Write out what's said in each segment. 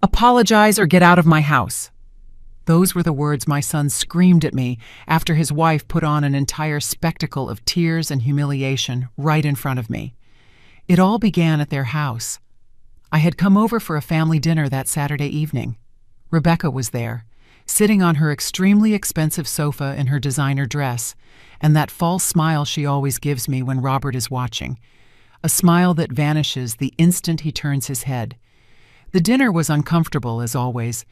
Apologize or get out of my house." Those were the words my son screamed at me after his wife put on an entire spectacle of tears and humiliation right in front of me. It all began at their house. I had come over for a family dinner that Saturday evening. Rebecca was there, sitting on her extremely expensive sofa in her designer dress, and that false smile she always gives me when Robert is watching, a smile that vanishes the instant he turns his head. The dinner was uncomfortable, as always.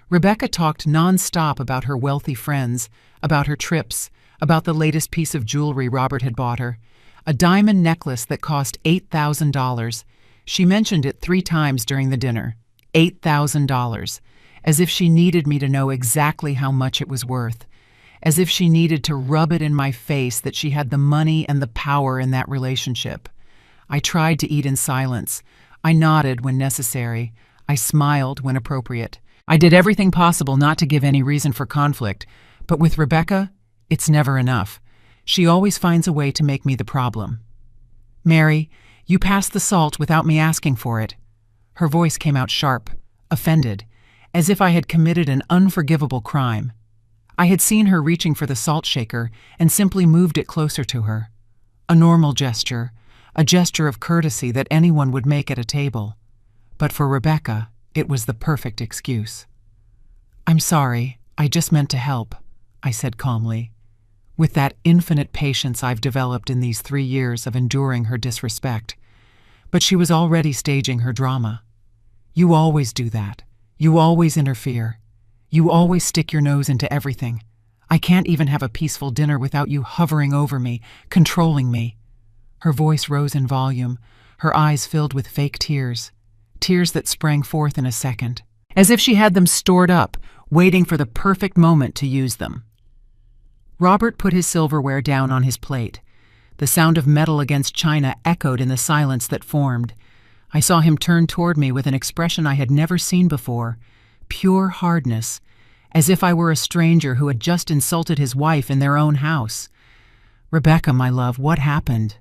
Rebecca talked non-stop about her wealthy friends, about her trips, about the latest piece of jewelry Robert had bought her, a diamond necklace that cost $8,000. She mentioned it 3 times during the dinner. $8,000. As if she needed me to know exactly how much it was worth. As if she needed to rub it in my face that she had the money and the power in that relationship. I tried to eat in silence. I nodded when necessary. I smiled when appropriate. I did everything possible not to give any reason for conflict, but with Rebecca, it's never enough. She always finds a way to make me the problem. "Mary, you passed the salt without me asking for it." Her voice came out sharp, offended, as if I had committed an unforgivable crime. I had seen her reaching for the salt shaker and simply moved it closer to her. A normal gesture, a gesture of courtesy that anyone would make at a table. But for Rebecca, it was the perfect excuse. "I'm sorry, I just meant to help," I said calmly, with that infinite patience I've developed in these 3 years of enduring her disrespect. But she was already staging her drama. "You always do that. You always interfere. You always stick your nose into everything. I can't even have a peaceful dinner without you hovering over me, controlling me." Her voice rose in volume, her eyes filled with fake tears. Tears that sprang forth in a second, as if she had them stored up, waiting for the perfect moment to use them. Robert put his silverware down on his plate. The sound of metal against china echoed in the silence that formed. I saw him turn toward me with an expression I had never seen before, pure hardness, as if I were a stranger who had just insulted his wife in their own house. "Rebecca, my love, what happened?"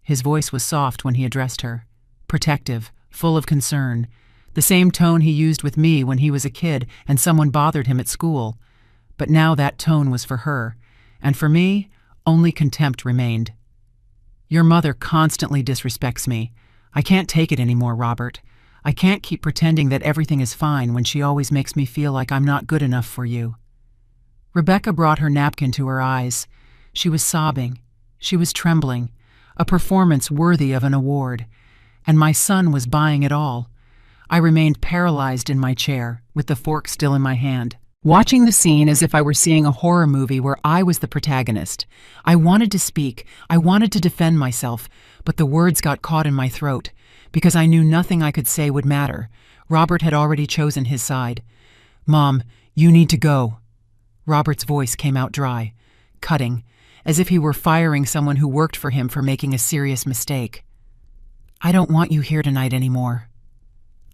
His voice was soft when he addressed her, protective, full of concern, the same tone he used with me when he was a kid and someone bothered him at school. But now that tone was for her, and for me, only contempt remained. "Your mother constantly disrespects me. I can't take it anymore, Robert. I can't keep pretending that everything is fine when she always makes me feel like I'm not good enough for you." Rebecca brought her napkin to her eyes. She was sobbing. She was trembling, a performance worthy of an award. And my son was buying it all. I remained paralyzed in my chair, with the fork still in my hand, watching the scene as if I were seeing a horror movie where I was the protagonist. I wanted to speak, I wanted to defend myself, but the words got caught in my throat, because I knew nothing I could say would matter. Robert had already chosen his side. "Mom, you need to go." Robert's voice came out dry, cutting, as if he were firing someone who worked for him for making a serious mistake. "I don't want you here tonight anymore."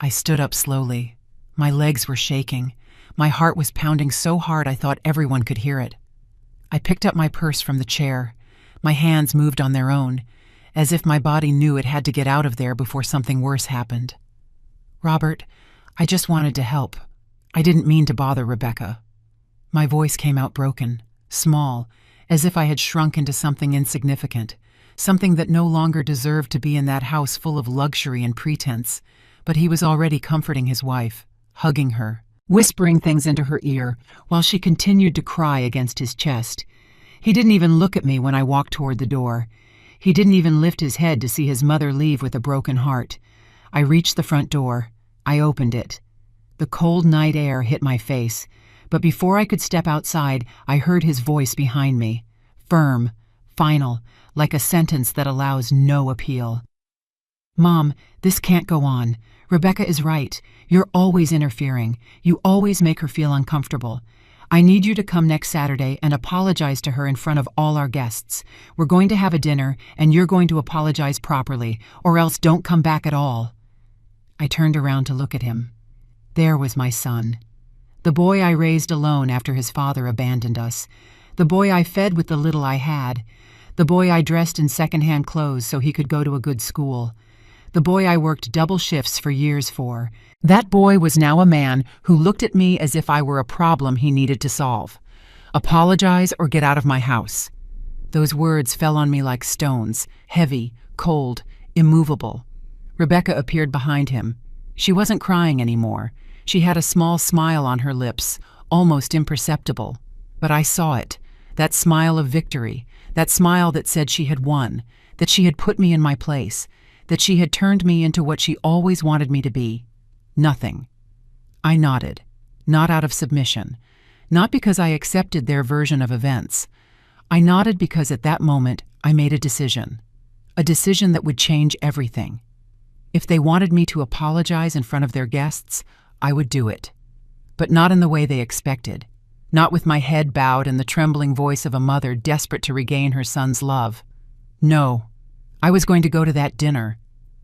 I stood up slowly. My legs were shaking. My heart was pounding so hard I thought everyone could hear it. I picked up my purse from the chair. My hands moved on their own, as if my body knew it had to get out of there before something worse happened. "Robert, I just wanted to help. I didn't mean to bother Rebecca." My voice came out broken, small, as if I had shrunk into something insignificant. Something that no longer deserved to be in that house full of luxury and pretense. But he was already comforting his wife, hugging her, whispering things into her ear, while she continued to cry against his chest. He didn't even look at me when I walked toward the door. He didn't even lift his head to see his mother leave with a broken heart. I reached the front door. I opened it. The cold night air hit my face, but before I could step outside, I heard his voice behind me, firm, final, like a sentence that allows no appeal. "Mom, this can't go on. Rebecca is right. You're always interfering. You always make her feel uncomfortable. I need you to come next Saturday and apologize to her in front of all our guests. We're going to have a dinner, and you're going to apologize properly, or else don't come back at all." I turned around to look at him. There was my son. The boy I raised alone after his father abandoned us. The boy I fed with the little I had. The boy I dressed in second-hand clothes so he could go to a good school. the boy I worked double shifts for years for. That boy was now a man who looked at me as if I were a problem he needed to solve. Apologize or get out of my house. Those words fell on me like stones, heavy, cold, immovable. Rebecca appeared behind him. She wasn't crying anymore. She had a small smile on her lips, almost imperceptible. But I saw it, that smile of victory, that smile that said she had won, that she had put me in my place, that she had turned me into what she always wanted me to be. Nothing. I nodded, not out of submission, not because I accepted their version of events. I nodded because at that moment I made a decision that would change everything. If they wanted me to apologize in front of their guests, I would do it. But not in the way they expected, not with my head bowed and the trembling voice of a mother desperate to regain her son's love. No, I was going to go to that dinner.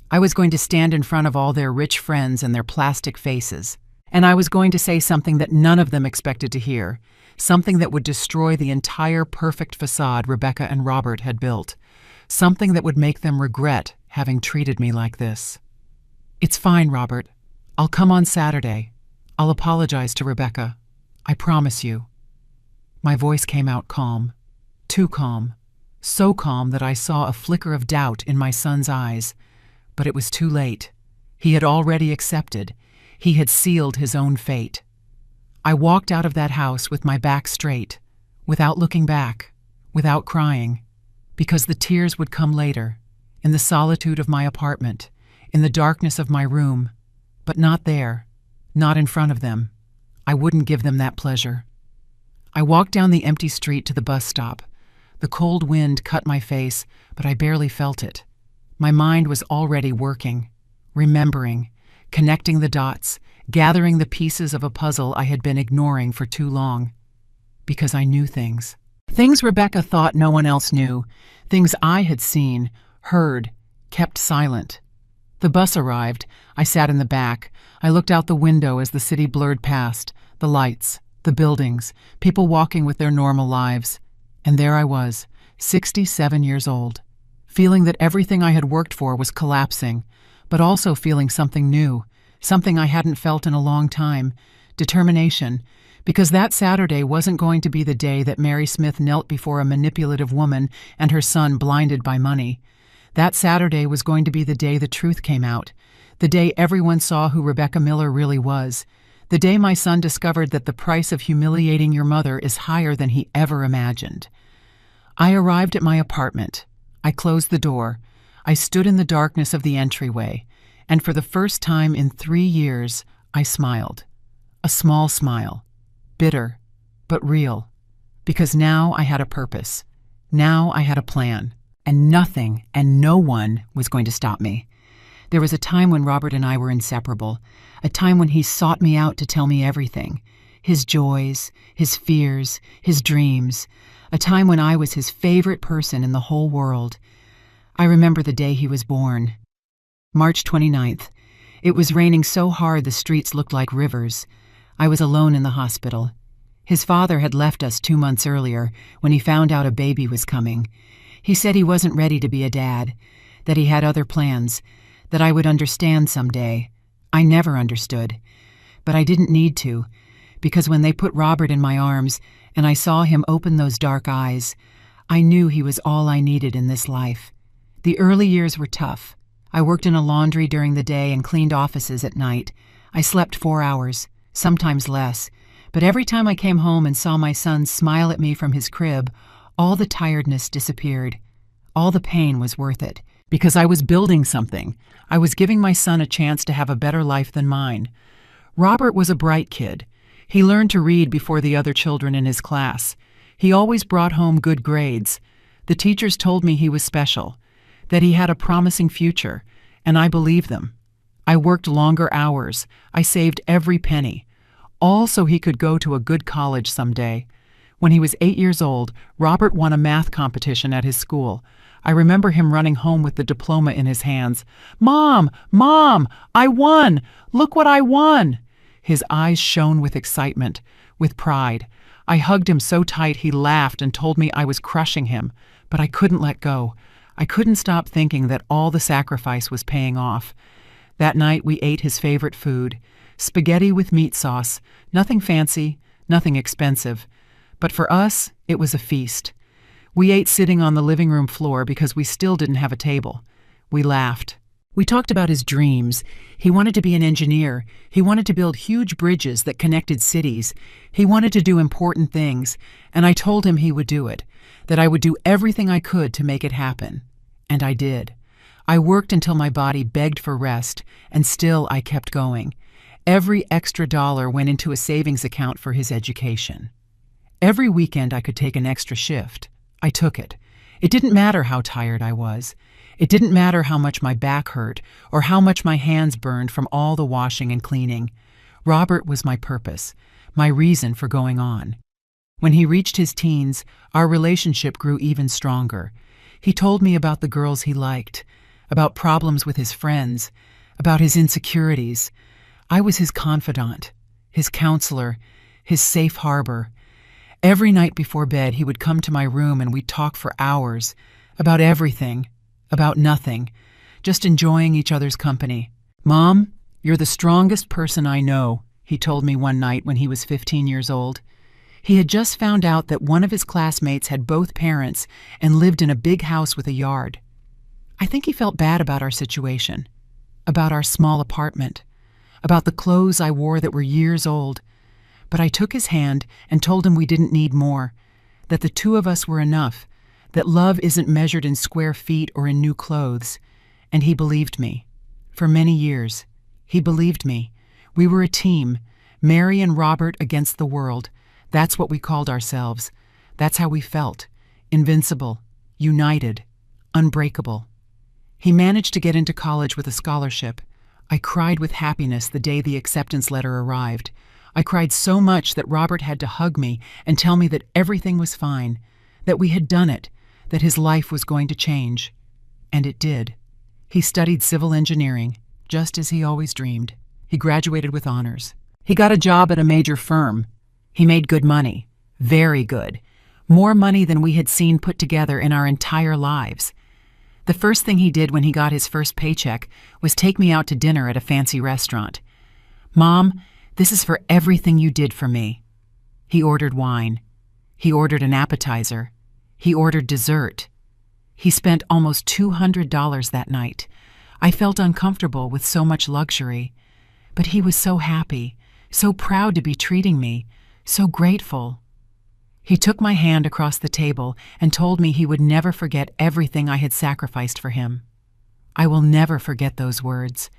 I was going to stand in front of all their rich friends and their plastic faces, and I was going to say something that none of them expected to hear, something that would destroy the entire perfect facade Rebecca and Robert had built, something that would make them regret having treated me like this. It's fine, Robert. I'll come on Saturday. I'll apologize to Rebecca. I promise you. My voice came out calm, too calm, so calm that I saw a flicker of doubt in my son's eyes. But it was too late. He had already accepted. He had sealed his own fate. I walked out of that house with my back straight, without looking back, without crying, because the tears would come later, in the solitude of my apartment, in the darkness of my room, but not there, not in front of them. I wouldn't give them that pleasure. I walked down the empty street to the bus stop. The cold wind cut my face, but I barely felt it. My mind was already working, remembering, connecting the dots, gathering the pieces of a puzzle I had been ignoring for too long. Because I knew things. Things Rebecca thought no one else knew. Things I had seen, heard, kept silent. The bus arrived. I sat in the back. I looked out the window as the city blurred past, the lights, the buildings, people walking with their normal lives. And there I was, 67 years old, feeling that everything I had worked for was collapsing, but also feeling something new, something I hadn't felt in a long time, determination, because that Saturday wasn't going to be the day that Mary Smith knelt before a manipulative woman and her son blinded by money. That Saturday was going to be the day the truth came out, the day everyone saw who Rebecca Miller really was, the day my son discovered that the price of humiliating your mother is higher than he ever imagined. I arrived at my apartment. I closed the door. I stood in the darkness of the entryway, and for the first time in 3 years, I smiled. A small smile. Bitter, but real. Because now I had a purpose. Now I had a plan. And nothing and no one was going to stop me. There was a time when Robert and I were inseparable, a time when he sought me out to tell me everything, his joys, his fears, his dreams, a time when I was his favorite person in the whole world. I remember the day he was born. March 29th. It was raining so hard the streets looked like rivers. I was alone in the hospital. His father had left us 2 months earlier when he found out a baby was coming. He said he wasn't ready to be a dad, that he had other plans, that I would understand someday. I never understood. But I didn't need to, because when they put Robert in my arms and I saw him open those dark eyes, I knew he was all I needed in this life. The early years were tough. I worked in a laundry during the day and cleaned offices at night. I slept 4 hours, sometimes less, but every time I came home and saw my son smile at me from his crib, all the tiredness disappeared. All the pain was worth it, because I was building something. I was giving my son a chance to have a better life than mine. Robert was a bright kid. He learned to read before the other children in his class. He always brought home good grades. The teachers told me he was special, that he had a promising future, and I believed them. I worked longer hours. I saved every penny, all so he could go to a good college someday. When he was 8 years old, Robert won a math competition at his school. I remember him running home with the diploma in his hands. "Mom! Mom! I won! Look what I won!" His eyes shone with excitement, with pride. I hugged him so tight he laughed and told me I was crushing him, but I couldn't let go. I couldn't stop thinking that all the sacrifice was paying off. That night we ate his favorite food, spaghetti with meat sauce, nothing fancy, nothing expensive. But for us, it was a feast. We ate sitting on the living room floor because we still didn't have a table. We laughed. We talked about his dreams. He wanted to be an engineer. He wanted to build huge bridges that connected cities. He wanted to do important things, and I told him he would do it, that I would do everything I could to make it happen. And I did. I worked until my body begged for rest, and still I kept going. Every extra dollar went into a savings account for his education. Every weekend I could take an extra shift. I took it. It didn't matter how tired I was. It didn't matter how much my back hurt or how much my hands burned from all the washing and cleaning. Robert was my purpose, my reason for going on. When he reached his teens, our relationship grew even stronger. He told me about the girls he liked, about problems with his friends, about his insecurities. I was his confidant, his counselor, his safe harbor. Every night before bed, he would come to my room and we'd talk for hours about everything, about nothing, just enjoying each other's company. "Mom, you're the strongest person I know," he told me one night when he was 15 years old. He had just found out that one of his classmates had both parents and lived in a big house with a yard. I think he felt bad about our situation, about our small apartment, about the clothes I wore that were years old. But I took his hand and told him we didn't need more, that the two of us were enough, that love isn't measured in square feet or in new clothes. And he believed me. For many years, he believed me. We were a team, Mary and Robert against the world. That's what we called ourselves. That's how we felt. Invincible, united, unbreakable. He managed to get into college with a scholarship. I cried with happiness the day the acceptance letter arrived. I cried so much that Robert had to hug me and tell me that everything was fine, that we had done it, that his life was going to change. And it did. He studied civil engineering, just as he always dreamed. He graduated with honors. He got a job at a major firm. He made good money, very good, more money than we had seen put together in our entire lives. The first thing he did when he got his first paycheck was take me out to dinner at a fancy restaurant. "Mom, this is for everything you did for me." He ordered wine. He ordered an appetizer. He ordered dessert. He spent almost $200 that night. I felt uncomfortable with so much luxury. But he was so happy, so proud to be treating me, so grateful. He took my hand across the table and told me he would never forget everything I had sacrificed for him. I will never forget those words,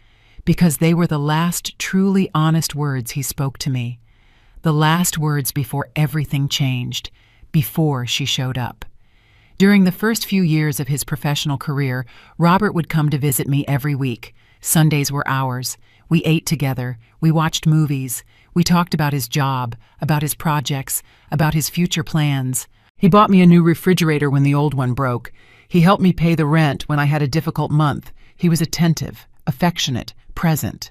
because they were the last truly honest words he spoke to me, the last words before everything changed, before she showed up. During the first few years of his professional career, Robert would come to visit me every week. Sundays were ours. We ate together. We watched movies. We talked about his job, about his projects, about his future plans. He bought me a new refrigerator when the old one broke. He helped me pay the rent when I had a difficult month. He was attentive, affectionate, present.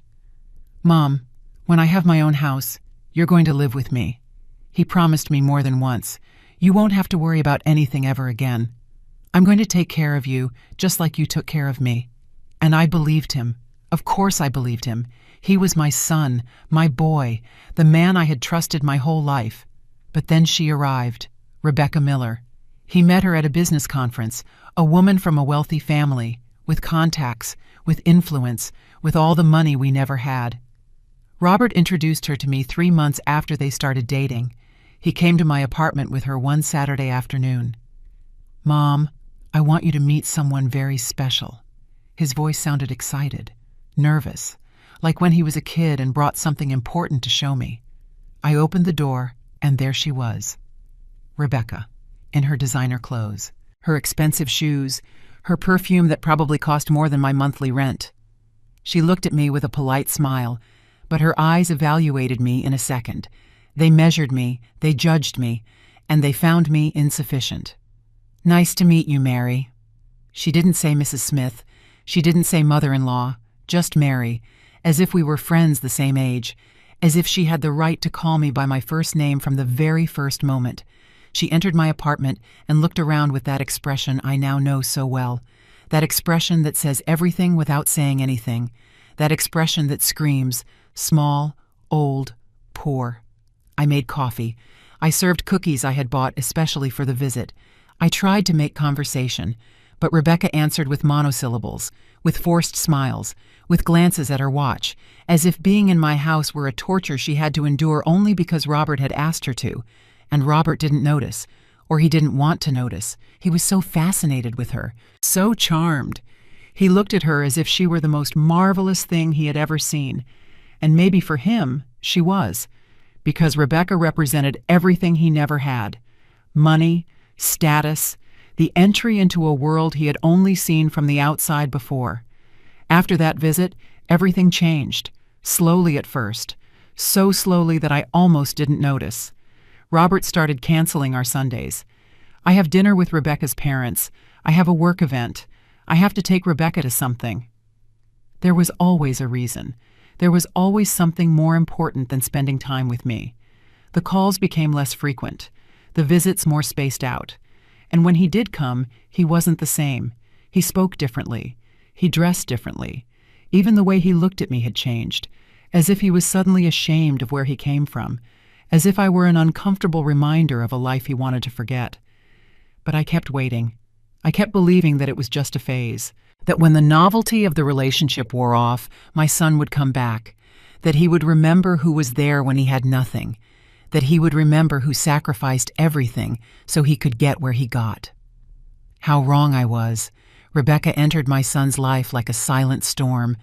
"Mom, when I have my own house, you're going to live with me." He promised me more than once. "You won't have to worry about anything ever again. I'm going to take care of you just like you took care of me." And I believed him. Of course I believed him. He was my son, my boy, the man I had trusted my whole life. But then she arrived, Rebecca Miller. He met her at a business conference, a woman from a wealthy family, with contacts, with influence, with all the money we never had. Robert introduced her to me 3 months after they started dating. He came to my apartment with her one Saturday afternoon. "Mom, I want you to meet someone very special." His voice sounded excited, nervous, like when he was a kid and brought something important to show me. I opened the door, and there she was. Rebecca, in her designer clothes, her expensive shoes, her perfume that probably cost more than my monthly rent. She looked at me with a polite smile, but her eyes evaluated me in a second. They measured me, they judged me, and they found me insufficient. "Nice to meet you, Mary." She didn't say Mrs. Smith. She didn't say mother-in-law, just Mary, as if we were friends the same age, as if she had the right to call me by my first name from the very first moment. She entered my apartment and looked around with that expression I now know so well, That expression that says everything without saying anything. That expression that screams, small, old, poor. I made coffee. I served cookies I had bought especially for the visit. I tried to make conversation, but Rebecca answered with monosyllables, with forced smiles, with glances at her watch, as if being in my house were a torture she had to endure only because Robert had asked her to. And Robert didn't notice, or he didn't want to notice. He was so fascinated with her, so charmed. He looked at her as if she were the most marvelous thing he had ever seen. And maybe for him, she was, because Rebecca represented everything he never had. Money, status, the entry into a world he had only seen from the outside before. After that visit, everything changed, slowly at first, so slowly that I almost didn't notice. Robert started canceling our Sundays. I have dinner with Rebecca's parents. I have a work event. I have to take Rebecca to something. There was always a reason. There was always something more important than spending time with me. The calls became less frequent, the visits more spaced out. And when he did come, he wasn't the same. He spoke differently. He dressed differently. Even the way he looked at me had changed, as if he was suddenly ashamed of where he came from, as if I were an uncomfortable reminder of a life he wanted to forget. But I kept waiting. I kept believing that it was just a phase, that when the novelty of the relationship wore off, my son would come back, that he would remember who was there when he had nothing, that he would remember who sacrificed everything so he could get where he got. How wrong I was. Rebecca entered my son's life like a silent storm.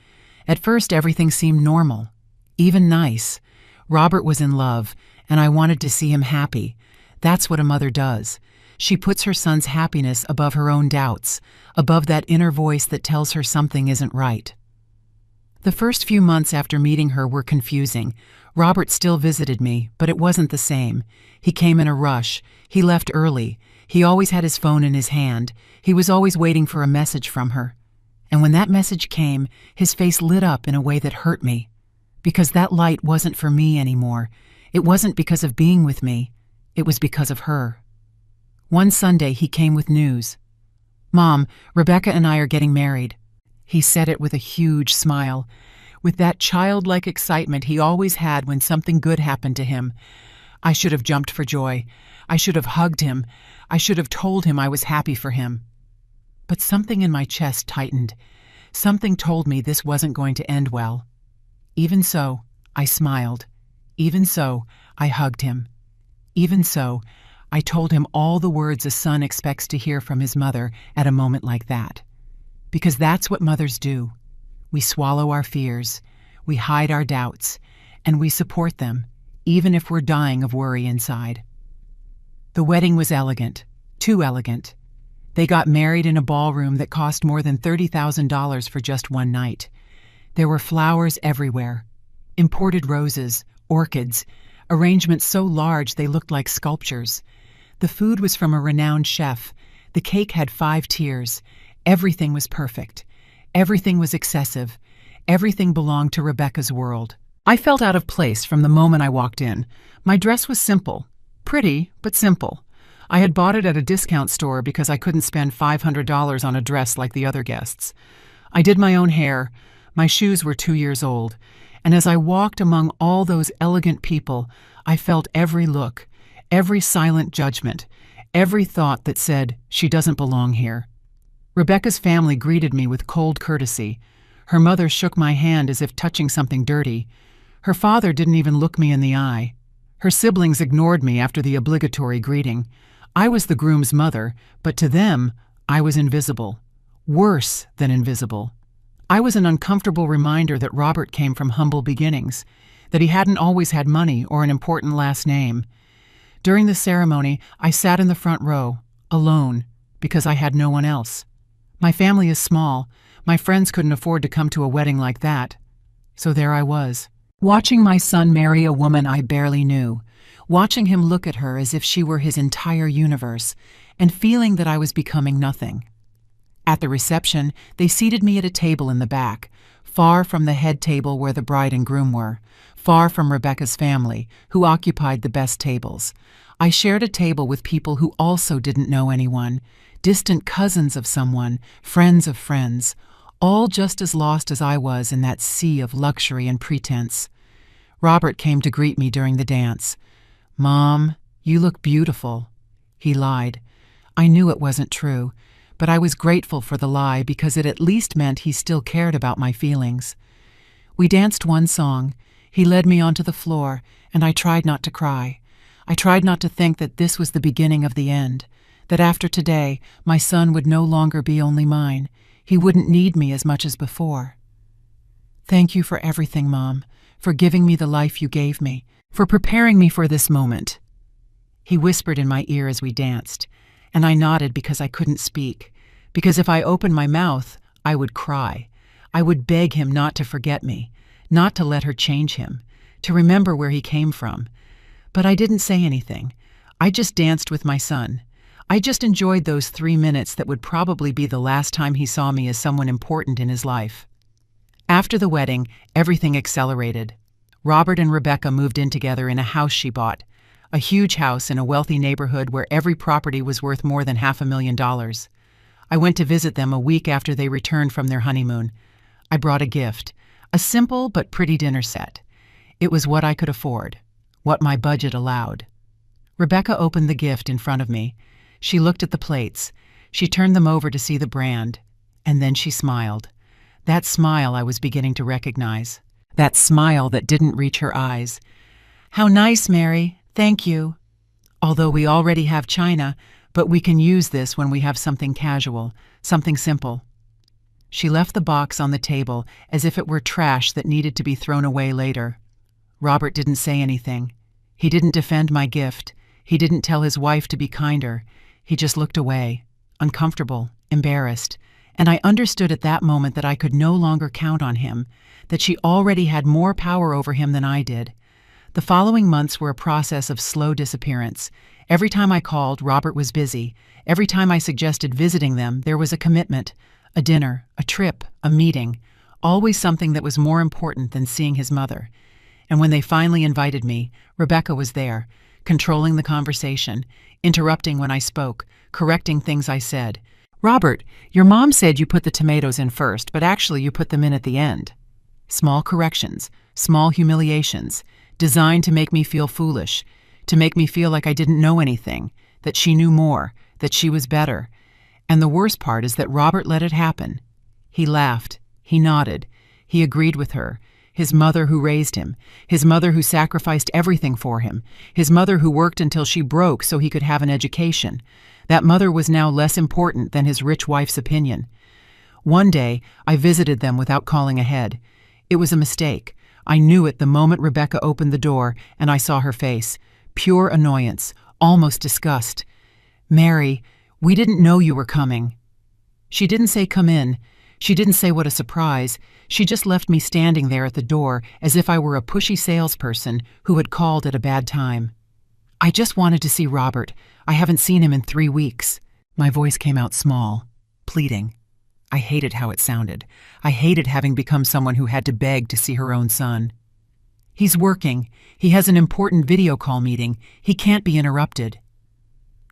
At first, everything seemed normal, even nice. Robert was in love, and I wanted to see him happy. That's what a mother does. She puts her son's happiness above her own doubts, above that inner voice that tells her something isn't right. The first few months after meeting her were confusing. Robert still visited me, but it wasn't the same. He came in a rush. He left early. He always had his phone in his hand. He was always waiting for a message from her. And when that message came, his face lit up in a way that hurt me. Because that light wasn't for me anymore. It wasn't because of being with me. It was because of her. One Sunday, he came with news. "Mom, Rebecca and I are getting married." He said it with a huge smile, with that childlike excitement he always had when something good happened to him. I should have jumped for joy. I should have hugged him. I should have told him I was happy for him. But something in my chest tightened. Something told me this wasn't going to end well. Even so, I smiled. Even so, I hugged him. Even so, I told him all the words a son expects to hear from his mother at a moment like that. Because that's what mothers do. We swallow our fears, we hide our doubts, and we support them, even if we're dying of worry inside. The wedding was elegant, too elegant. They got married in a ballroom that cost more than $30,000 for just one night. There were flowers everywhere, imported roses, orchids, arrangements so large they looked like sculptures. The food was from a renowned chef. The cake had 5 tiers. Everything was perfect. Everything was excessive. Everything belonged to Rebecca's world. I felt out of place from the moment I walked in. My dress was simple. Pretty, but simple. I had bought it at a discount store because I couldn't spend $500 on a dress like the other guests. I did my own hair. My shoes were 2 years old. And as I walked among all those elegant people, I felt every look, every silent judgment, every thought that said, she doesn't belong here. Rebecca's family greeted me with cold courtesy. Her mother shook my hand as if touching something dirty. Her father didn't even look me in the eye. Her siblings ignored me after the obligatory greeting. I was the groom's mother, but to them, I was invisible. Worse than invisible. I was an uncomfortable reminder that Robert came from humble beginnings, that he hadn't always had money or an important last name. During the ceremony, I sat in the front row, alone, because I had no one else. My family is small. My friends couldn't afford to come to a wedding like that. So there I was, watching my son marry a woman I barely knew, watching him look at her as if she were his entire universe, and feeling that I was becoming nothing. At the reception, they seated me at a table in the back, far from the head table where the bride and groom were, far from Rebecca's family, who occupied the best tables. I shared a table with people who also didn't know anyone, distant cousins of someone, friends of friends, all just as lost as I was in that sea of luxury and pretense. Robert came to greet me during the dance. "Mom, you look beautiful." He lied. I knew it wasn't true, but I was grateful for the lie because it at least meant he still cared about my feelings. We danced one song. He led me onto the floor, and I tried not to cry. I tried not to think that this was the beginning of the end, that after today, my son would no longer be only mine. He wouldn't need me as much as before. "Thank you for everything, Mom, for giving me the life you gave me, for preparing me for this moment." He whispered in my ear as we danced, and I nodded because I couldn't speak, because if I opened my mouth, I would cry. I would beg him not to forget me, not to let her change him, to remember where he came from. But I didn't say anything. I just danced with my son. I just enjoyed those 3 minutes that would probably be the last time he saw me as someone important in his life. After the wedding, everything accelerated. Robert and Rebecca moved in together in a house she bought, a huge house in a wealthy neighborhood where every property was worth more than $500,000. I went to visit them a week after they returned from their honeymoon. I brought a gift, a simple but pretty dinner set. It was what I could afford, what my budget allowed. Rebecca opened the gift in front of me. She looked at the plates. She turned them over to see the brand. And then she smiled. That smile I was beginning to recognize. That smile that didn't reach her eyes. "How nice, Mary. Thank you. Although we already have china, but we can use this when we have something casual, something simple." She left the box on the table as if it were trash that needed to be thrown away later. Robert didn't say anything. He didn't defend my gift. He didn't tell his wife to be kinder. He just looked away, uncomfortable, embarrassed, and I understood at that moment that I could no longer count on him, that she already had more power over him than I did. The following months were a process of slow disappearance. Every time I called, Robert was busy. Every time I suggested visiting them, there was a commitment, a dinner, a trip, a meeting, always something that was more important than seeing his mother. And when they finally invited me, Rebecca was there, controlling the conversation, interrupting when I spoke, correcting things I said. "Robert, your mom said you put the tomatoes in first, but actually you put them in at the end." Small corrections, small humiliations, designed to make me feel foolish, to make me feel like I didn't know anything, that she knew more, that she was better. And the worst part is that Robert let it happen. He laughed, he nodded, he agreed with her. His mother who raised him, his mother who sacrificed everything for him, his mother who worked until she broke so he could have an education. That mother was now less important than his rich wife's opinion. One day, I visited them without calling ahead. It was a mistake. I knew it the moment Rebecca opened the door and I saw her face. Pure annoyance, almost disgust. "Mary, we didn't know you were coming." She didn't say come in. She didn't say what a surprise. She just left me standing there at the door as if I were a pushy salesperson who had called at a bad time. "I just wanted to see Robert. I haven't seen him in 3 weeks." My voice came out small, pleading. I hated how it sounded. I hated having become someone who had to beg to see her own son. "He's working. He has an important video call meeting. He can't be interrupted."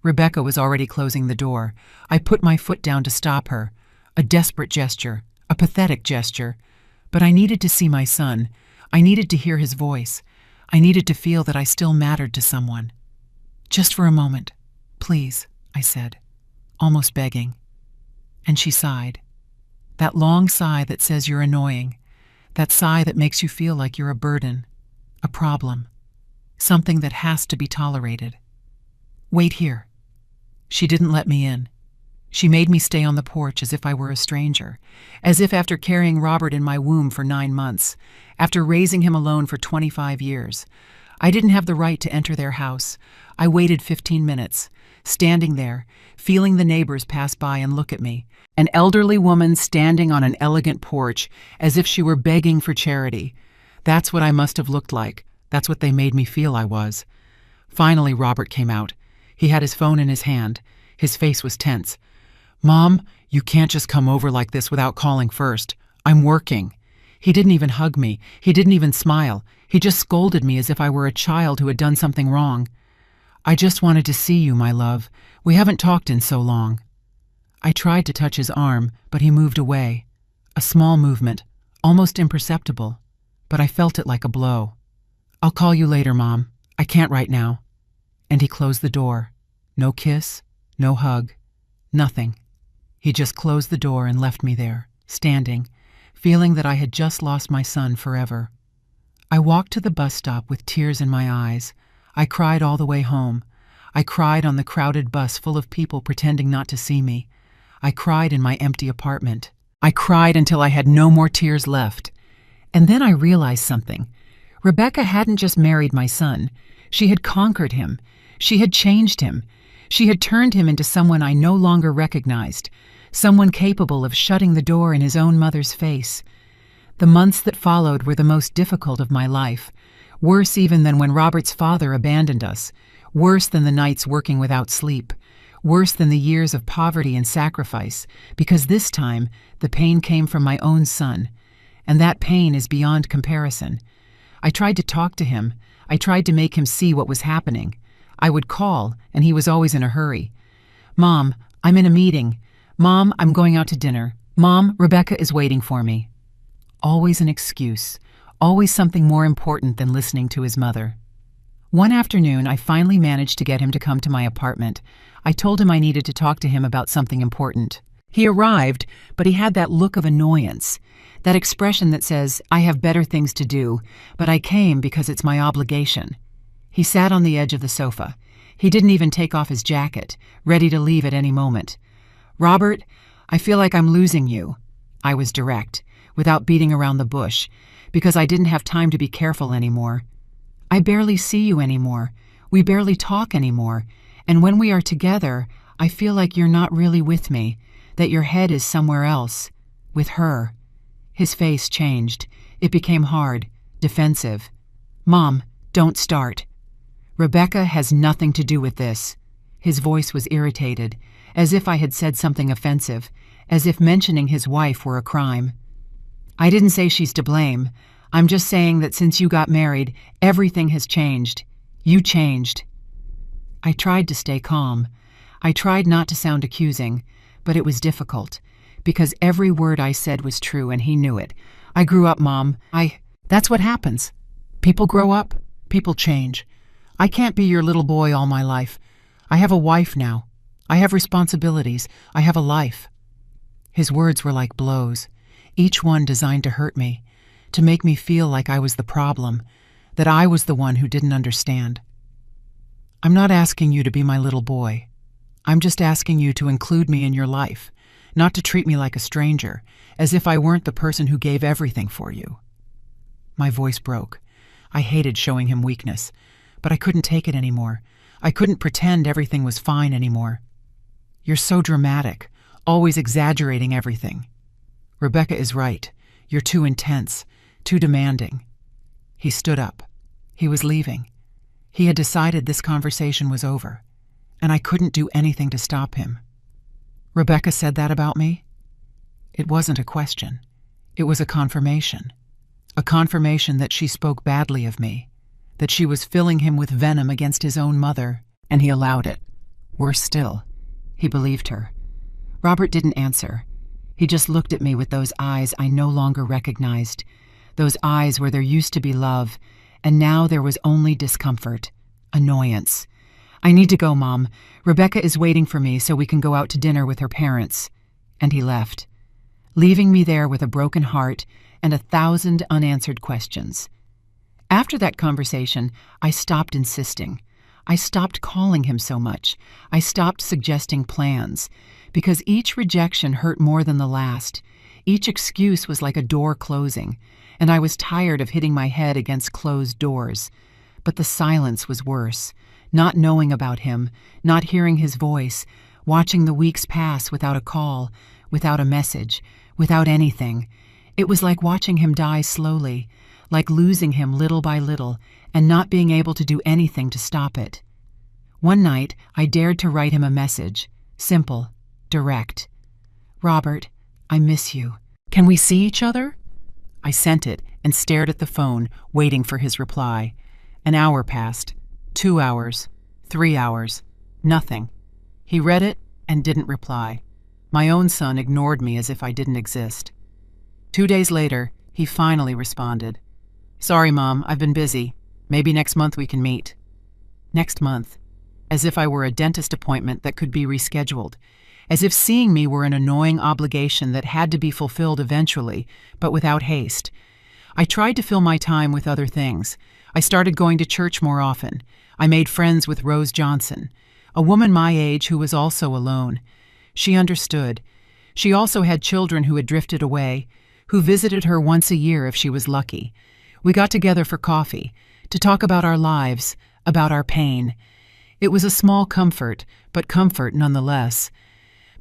Rebecca was already closing the door. I put my foot down to stop her. A desperate gesture, a pathetic gesture. But I needed to see my son. I needed to hear his voice. I needed to feel that I still mattered to someone. "Just for a moment, please," I said, almost begging. And she sighed. That long sigh that says you're annoying. That sigh that makes you feel like you're a burden, a problem, something that has to be tolerated. "Wait here." She didn't let me in. She made me stay on the porch as if I were a stranger, as if after carrying Robert in my womb for 9 months, after raising him alone for 25 years, I didn't have the right to enter their house. I waited 15 minutes, standing there, feeling the neighbors pass by and look at me, an elderly woman standing on an elegant porch as if she were begging for charity. That's what I must have looked like. That's what they made me feel I was. Finally, Robert came out. He had his phone in his hand. His face was tense. "Mom, you can't just come over like this without calling first. I'm working." He didn't even hug me. He didn't even smile. He just scolded me as if I were a child who had done something wrong. "I just wanted to see you, my love. We haven't talked in so long." I tried to touch his arm, but he moved away. A small movement, almost imperceptible, but I felt it like a blow. "I'll call you later, Mom. I can't right now." And he closed the door. No kiss, no hug, nothing. He just closed the door and left me there, standing, feeling that I had just lost my son forever. I walked to the bus stop with tears in my eyes. I cried all the way home. I cried on the crowded bus full of people pretending not to see me. I cried in my empty apartment. I cried until I had no more tears left. And then I realized something. Rebecca hadn't just married my son. She had conquered him. She had changed him. She had turned him into someone I no longer recognized, someone capable of shutting the door in his own mother's face. The months that followed were the most difficult of my life, worse even than when Robert's father abandoned us, worse than the nights working without sleep, worse than the years of poverty and sacrifice, because this time the pain came from my own son, and that pain is beyond comparison. I tried to talk to him. I tried to make him see what was happening. I would call, and he was always in a hurry. "Mom, I'm in a meeting. Mom, I'm going out to dinner. Mom, Rebecca is waiting for me." Always an excuse, always something more important than listening to his mother. One afternoon, I finally managed to get him to come to my apartment. I told him I needed to talk to him about something important. He arrived, but he had that look of annoyance, that expression that says, "I have better things to do, but I came because it's my obligation." He sat on the edge of the sofa. He didn't even take off his jacket, ready to leave at any moment. "Robert, I feel like I'm losing you." I was direct, without beating around the bush, because I didn't have time to be careful anymore. "I barely see you anymore. We barely talk anymore. And when we are together, I feel like you're not really with me, that your head is somewhere else, with her." His face changed. It became hard, defensive. "Mom, don't start. Rebecca has nothing to do with this." His voice was irritated, as if I had said something offensive, as if mentioning his wife were a crime. "I didn't say she's to blame. I'm just saying that since you got married, everything has changed. You changed." I tried to stay calm. I tried not to sound accusing, but it was difficult, because every word I said was true and he knew it. "I grew up, Mom. That's what happens. People grow up, people change. I can't be your little boy all my life. I have a wife now. I have responsibilities. I have a life." His words were like blows, each one designed to hurt me, to make me feel like I was the problem, that I was the one who didn't understand. "I'm not asking you to be my little boy. I'm just asking you to include me in your life, not to treat me like a stranger, as if I weren't the person who gave everything for you." My voice broke. I hated showing him weakness, but I couldn't take it anymore. I couldn't pretend everything was fine anymore. "You're so dramatic, always exaggerating everything. Rebecca is right. You're too intense, too demanding." He stood up. He was leaving. He had decided this conversation was over, and I couldn't do anything to stop him. "Rebecca said that about me?" It wasn't a question. It was a confirmation that she spoke badly of me, that she was filling him with venom against his own mother, and he allowed it. Worse still, he believed her. Robert didn't answer. He just looked at me with those eyes I no longer recognized, those eyes where there used to be love, and now there was only discomfort, annoyance. "I need to go, Mom. Rebecca is waiting for me so we can go out to dinner with her parents." And he left, leaving me there with a broken heart and 1,000 unanswered questions. After that conversation, I stopped insisting. I stopped calling him so much. I stopped suggesting plans, because each rejection hurt more than the last. Each excuse was like a door closing, and I was tired of hitting my head against closed doors. But the silence was worse, not knowing about him, not hearing his voice, watching the weeks pass without a call, without a message, without anything. It was like watching him die slowly, like losing him little by little and not being able to do anything to stop it. One night, I dared to write him a message, simple, direct. "Robert, I miss you. Can we see each other?" I sent it and stared at the phone, waiting for his reply. An hour passed. 2 hours. 3 hours. Nothing. He read it and didn't reply. My own son ignored me as if I didn't exist. 2 days later, he finally responded. "Sorry, Mom, I've been busy. Maybe next month we can meet." Next month. As if I were a dentist appointment that could be rescheduled. As if seeing me were an annoying obligation that had to be fulfilled eventually, but without haste. I tried to fill my time with other things. I started going to church more often. I made friends with Rose Johnson, a woman my age who was also alone. She understood. She also had children who had drifted away, who visited her once a year if she was lucky. We got together for coffee, to talk about our lives, about our pain. It was a small comfort, but comfort nonetheless.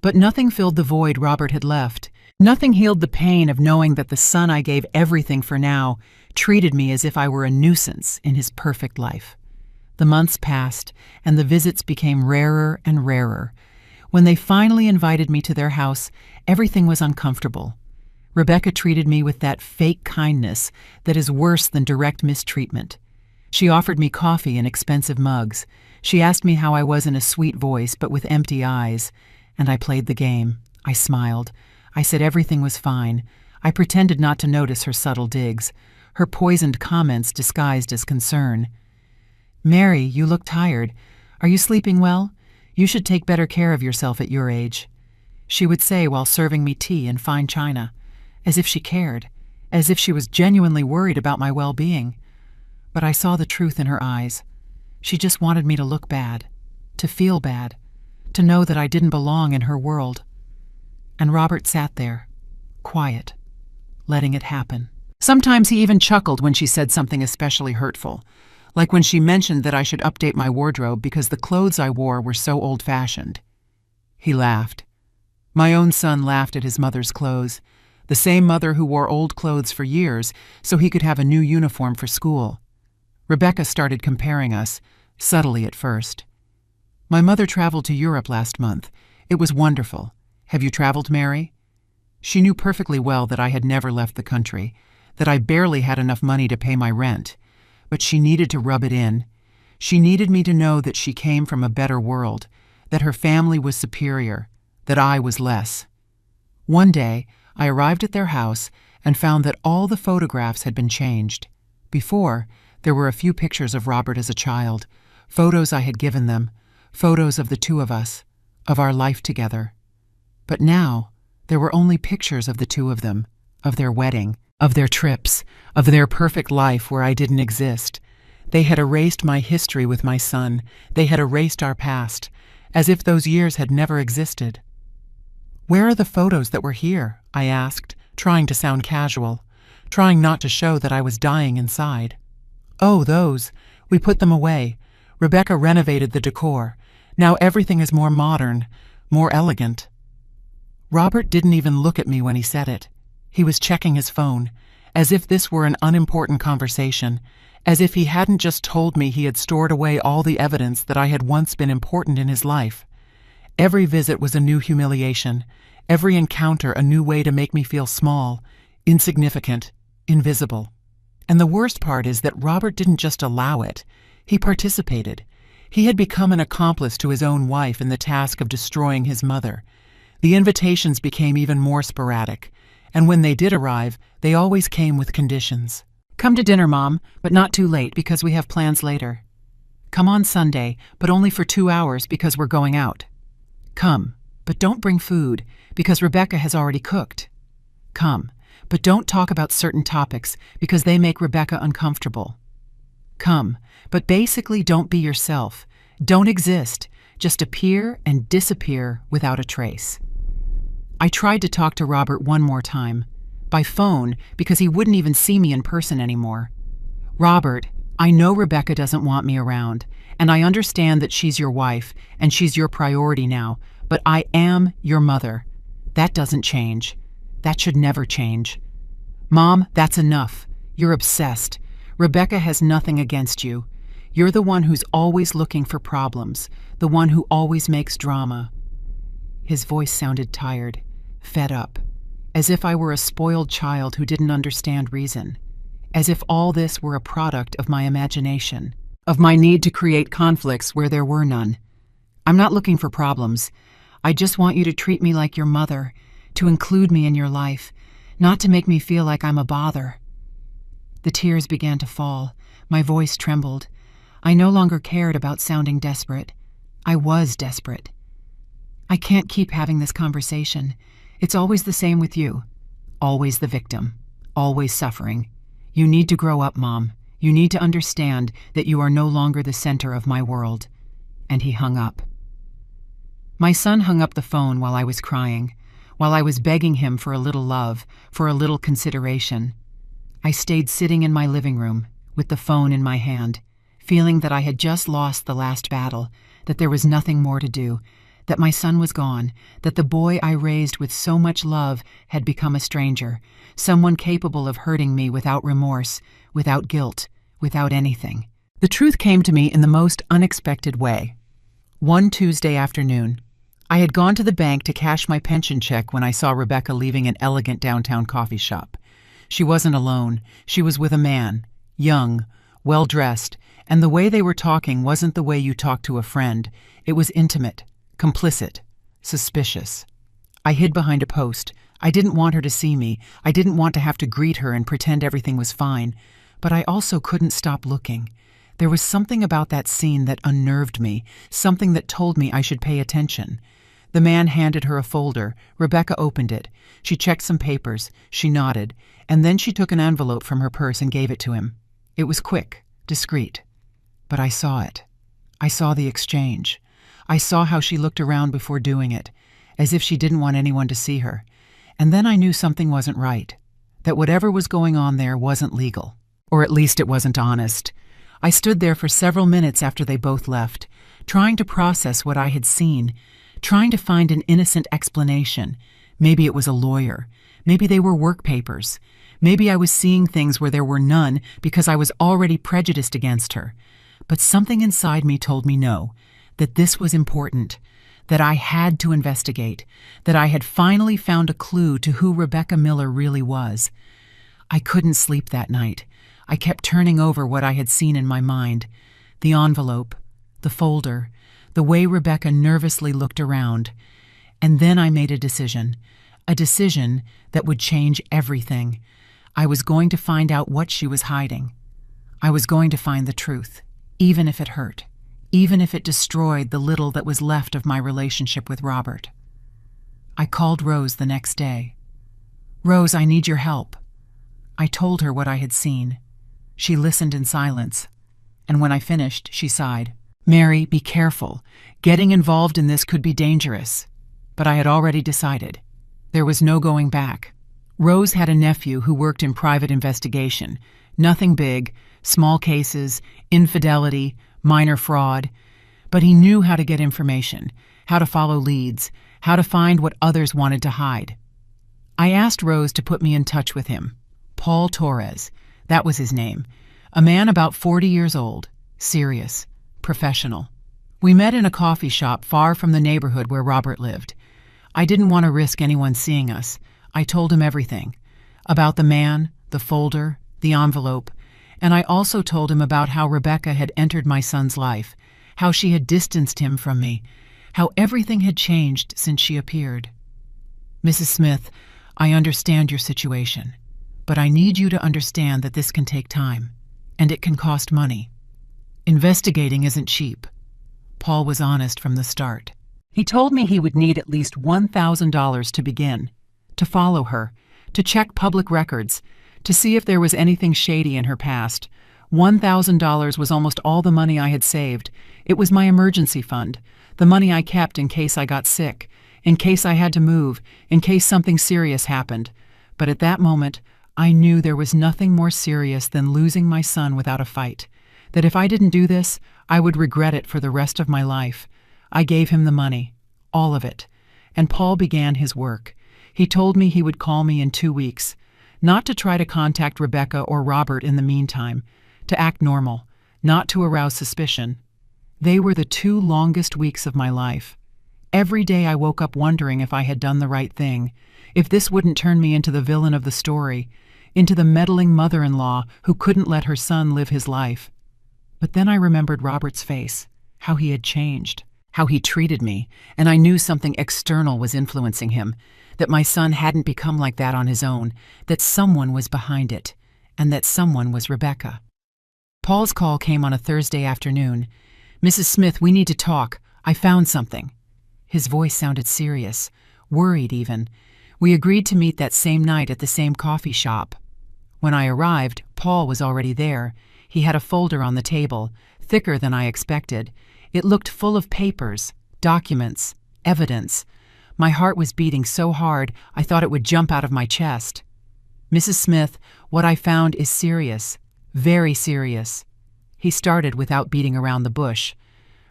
But nothing filled the void Robert had left. Nothing healed the pain of knowing that the son I gave everything for now treated me as if I were a nuisance in his perfect life. The months passed, and the visits became rarer and rarer. When they finally invited me to their house, everything was uncomfortable. Rebecca treated me with that fake kindness that is worse than direct mistreatment. She offered me coffee in expensive mugs. She asked me how I was in a sweet voice but with empty eyes, and I played the game. I smiled. I said everything was fine. I pretended not to notice her subtle digs, her poisoned comments disguised as concern. "Mary, you look tired. Are you sleeping well? You should take better care of yourself at your age," she would say while serving me tea in fine china, as if she cared, as if she was genuinely worried about my well-being. But I saw the truth in her eyes. She just wanted me to look bad, to feel bad, to know that I didn't belong in her world. And Robert sat there, quiet, letting it happen. Sometimes he even chuckled when she said something especially hurtful, like when she mentioned that I should update my wardrobe because the clothes I wore were so old-fashioned. He laughed. My own son laughed at his mother's clothes, the same mother who wore old clothes for years so he could have a new uniform for school. Rebecca started comparing us, subtly at first. "My mother traveled to Europe last month. It was wonderful. Have you traveled, Mary?" She knew perfectly well that I had never left the country, that I barely had enough money to pay my rent, but she needed to rub it in. She needed me to know that she came from a better world, that her family was superior, that I was less. One day, I arrived at their house and found that all the photographs had been changed. Before, there were a few pictures of Robert as a child, photos I had given them, photos of the two of us, of our life together. But now, there were only pictures of the two of them, of their wedding, of their trips, of their perfect life where I didn't exist. They had erased my history with my son. They had erased our past, as if those years had never existed. "Where are the photos that were here?" I asked, trying to sound casual, trying not to show that I was dying inside. "Oh, those. We put them away. Rebecca renovated the decor. Now everything is more modern, more elegant." Robert didn't even look at me when he said it. He was checking his phone, as if this were an unimportant conversation, as if he hadn't just told me he had stored away all the evidence that I had once been important in his life. Every visit was a new humiliation, every encounter a new way to make me feel small, insignificant, invisible. And the worst part is that Robert didn't just allow it. He participated. He had become an accomplice to his own wife in the task of destroying his mother. The invitations became even more sporadic, and when they did arrive, they always came with conditions. "Come to dinner, Mom, but not too late because we have plans later. Come on Sunday, but only for 2 hours because we're going out. Come, but don't bring food because Rebecca has already cooked. Come, but don't talk about certain topics because they make Rebecca uncomfortable. Come, but basically don't be yourself. Don't exist. Just appear and disappear without a trace." I tried to talk to Robert one more time, by phone, because he wouldn't even see me in person anymore. "Robert, I know Rebecca doesn't want me around, and I understand that she's your wife, and she's your priority now, but I am your mother. That doesn't change. That should never change. Mom, that's enough. You're obsessed. Rebecca has nothing against you. You're the one who's always looking for problems, the one who always makes drama." His voice sounded tired, fed up. as if I were a spoiled child who didn't understand reason, as if all this were a product of my imagination, of my need to create conflicts where there were none. I'm not looking for problems. I just want you to treat me like your mother, to include me in your life, not to make me feel like I'm a bother. The tears began to fall. My voice trembled. I no longer cared about sounding desperate. I was desperate. I can't keep having this conversation. It's always the same with you. Always the victim. Always suffering. You need to grow up, Mom. You need to understand that you are no longer the center of my world. And he hung up. My son hung up the phone while I was crying, while I was begging him for a little love, for a little consideration. I stayed sitting in my living room, with the phone in my hand, feeling that I had just lost the last battle, that there was nothing more to do, that my son was gone, that the boy I raised with so much love had become a stranger, someone capable of hurting me without remorse, without guilt, without anything. The truth came to me in the most unexpected way. One Tuesday afternoon, I had gone to the bank to cash my pension check when I saw Rebecca leaving an elegant downtown coffee shop. She wasn't alone. She was with a man, young, well-dressed, and the way they were talking wasn't the way you talk to a friend. It was intimate, complicit, suspicious. I hid behind a post. I didn't want her to see me. I didn't want to have to greet her and pretend everything was fine. But I also couldn't stop looking. There was something about that scene that unnerved me, something that told me I should pay attention. The man handed her a folder. Rebecca opened it. She checked some papers. She nodded. And then she took an envelope from her purse and gave it to him. It was quick, discreet. But I saw it. I saw the exchange. I saw how she looked around before doing it, as if she didn't want anyone to see her. And then I knew something wasn't right, that whatever was going on there wasn't legal. Or at least it wasn't honest. I stood there for several minutes after they both left, trying to process what I had seen, trying to find an innocent explanation. Maybe it was a lawyer. Maybe they were work papers. Maybe I was seeing things where there were none because I was already prejudiced against her. But something inside me told me no, that this was important, that I had to investigate, that I had finally found a clue to who Rebecca Miller really was. I couldn't sleep that night. I kept turning over what I had seen in my mind, the envelope, the folder, the way Rebecca nervously looked around. And then I made a decision that would change everything. I was going to find out what she was hiding. I was going to find the truth, even if it hurt, even if it destroyed the little that was left of my relationship with Robert. I called Rose the next day. "Rose, I need your help." I told her what I had seen. She listened in silence, and when I finished, she sighed. "Mary, be careful. Getting involved in this could be dangerous." But I had already decided. There was no going back. Rose had a nephew who worked in private investigation. Nothing big, small cases, infidelity, minor fraud. But he knew how to get information, how to follow leads, how to find what others wanted to hide. I asked Rose to put me in touch with him. Paul Torres. That was his name. A man about 40 years old, serious, professional. We met in a coffee shop far from the neighborhood where Robert lived. I didn't want to risk anyone seeing us. I told him everything. About the man, the folder, the envelope, and I also told him about how Rebecca had entered my son's life, how she had distanced him from me, how everything had changed since she appeared. "Mrs. Smith, I understand your situation. But I need you to understand that this can take time, and it can cost money. Investigating isn't cheap." Paul was honest from the start. He told me he would need at least $1,000 to begin, to follow her, to check public records, to see if there was anything shady in her past. $1,000 was almost all the money I had saved. It was my emergency fund, the money I kept in case I got sick, in case I had to move, in case something serious happened. But at that moment, I knew there was nothing more serious than losing my son without a fight, that if I didn't do this, I would regret it for the rest of my life. I gave him the money, all of it, and Paul began his work. He told me he would call me in 2 weeks, not to try to contact Rebecca or Robert in the meantime, to act normal, not to arouse suspicion. They were the 2 longest weeks of my life. Every day I woke up wondering if I had done the right thing, if this wouldn't turn me into the villain of the story, into the meddling mother-in-law who couldn't let her son live his life. But then I remembered Robert's face, how he had changed, how he treated me, and I knew something external was influencing him, that my son hadn't become like that on his own, that someone was behind it, and that someone was Rebecca. Paul's call came on a Thursday afternoon. "Mrs. Smith, we need to talk. I found something." His voice sounded serious, worried even. We agreed to meet that same night at the same coffee shop. When I arrived, Paul was already there. He had a folder on the table, thicker than I expected. It looked full of papers, documents, evidence. My heart was beating so hard I thought it would jump out of my chest. "Mrs. Smith, what I found is serious, very serious." He started without beating around the bush.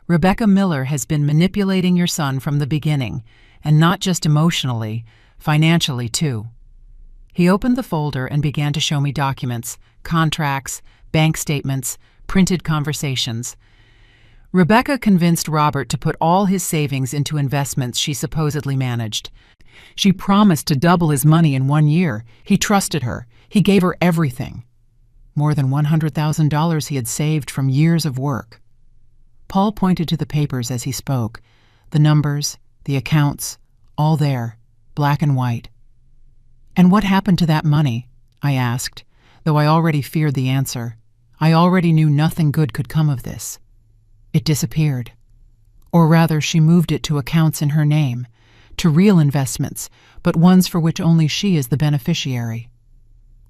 "Rebecca Miller has been manipulating your son from the beginning, and not just emotionally, financially too." He opened the folder and began to show me documents, contracts, bank statements, printed conversations. Rebecca convinced Robert to put all his savings into investments she supposedly managed. She promised to double his money in 1 year. He trusted her. He gave her everything. More than $100,000 he had saved from years of work. Paul pointed to the papers as he spoke. The numbers, the accounts, all there, black and white. "And what happened to that money?" I asked, though I already feared the answer. I already knew nothing good could come of this. "It disappeared. Or rather, she moved it to accounts in her name, to real investments, but ones for which only she is the beneficiary.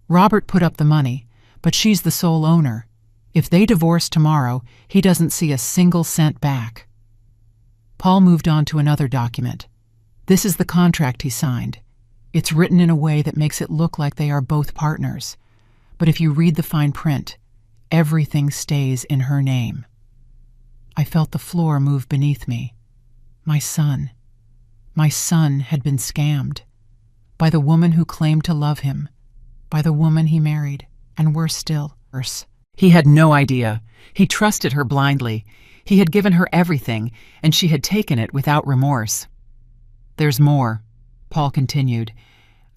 Robert put up the money, but she's the sole owner. If they divorce tomorrow, he doesn't see a single cent back." Paul moved on to another document. "This is the contract he signed. It's written in a way that makes it look like they are both partners. But if you read the fine print, everything stays in her name." I felt the floor move beneath me. My son had been scammed. By the woman who claimed to love him. By the woman he married, and worse still, worse. He had no idea. He trusted her blindly. He had given her everything, and she had taken it without remorse. "There's more," Paul continued.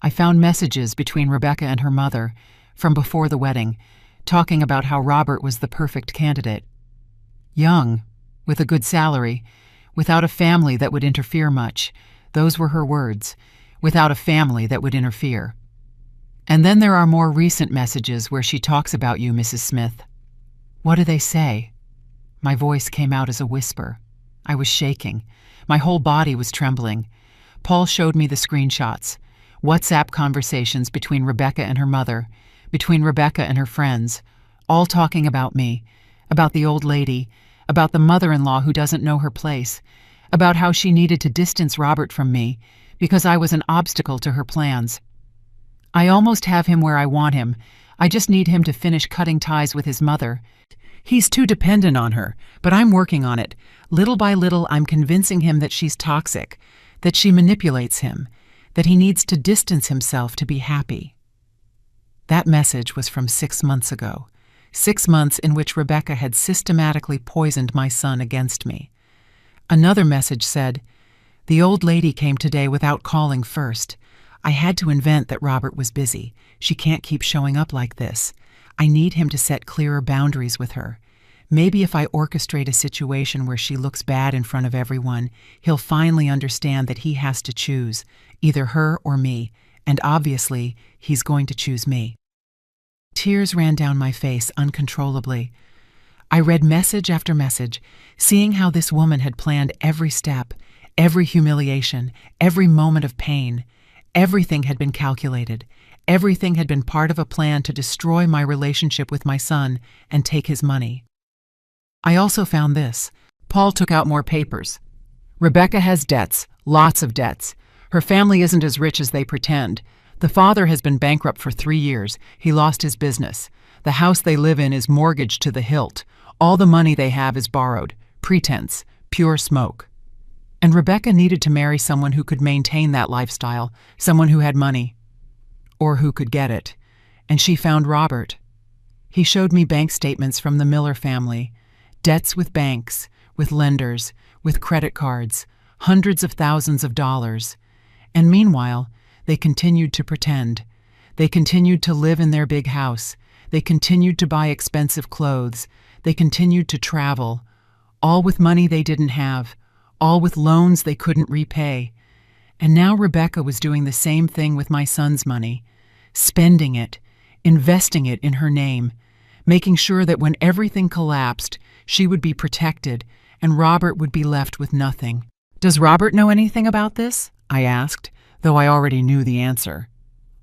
"I found messages between Rebecca and her mother, from before the wedding, talking about how Robert was the perfect candidate. Young, with a good salary, without a family that would interfere much. Those were her words. Without a family that would interfere. And then there are more recent messages where she talks about you, Mrs. Smith." "What do they say?" My voice came out as a whisper. I was shaking. My whole body was trembling. Paul showed me the screenshots. WhatsApp conversations between Rebecca and her mother, between Rebecca and her friends, all talking about me, about the old lady, about the mother-in-law who doesn't know her place, about how she needed to distance Robert from me because I was an obstacle to her plans. "I almost have him where I want him. I just need him to finish cutting ties with his mother. He's too dependent on her, but I'm working on it. Little by little, I'm convincing him that she's toxic, that she manipulates him, that he needs to distance himself to be happy." That message was from 6 months ago. 6 months in which Rebecca had systematically poisoned my son against me. Another message said, "The old lady came today without calling first. I had to invent that Robert was busy. She can't keep showing up like this. I need him to set clearer boundaries with her. Maybe if I orchestrate a situation where she looks bad in front of everyone, he'll finally understand that he has to choose, either her or me, and obviously, he's going to choose me." Tears ran down my face uncontrollably. I read message after message, seeing how this woman had planned every step, every humiliation, every moment of pain. Everything had been calculated. Everything had been part of a plan to destroy my relationship with my son and take his money. I also found this. Paul took out more papers. "Rebecca has debts, lots of debts. Her family isn't as rich as they pretend. The father has been bankrupt for 3 years. He lost his business. The house they live in is mortgaged to the hilt. All the money they have is borrowed. Pretense. Pure smoke." And Rebecca needed to marry someone who could maintain that lifestyle, someone who had money. Or who could get it. And she found Robert. He showed me bank statements from the Miller family. Debts with banks, with lenders, with credit cards. hundreds of thousands of dollars. And meanwhile, they continued to pretend. They continued to live in their big house. They continued to buy expensive clothes. They continued to travel, all with money they didn't have, all with loans they couldn't repay. And now Rebecca was doing the same thing with my son's money, spending it, investing it in her name, making sure that when everything collapsed, she would be protected and Robert would be left with nothing. "Does Robert know anything about this?" I asked, though I already knew the answer.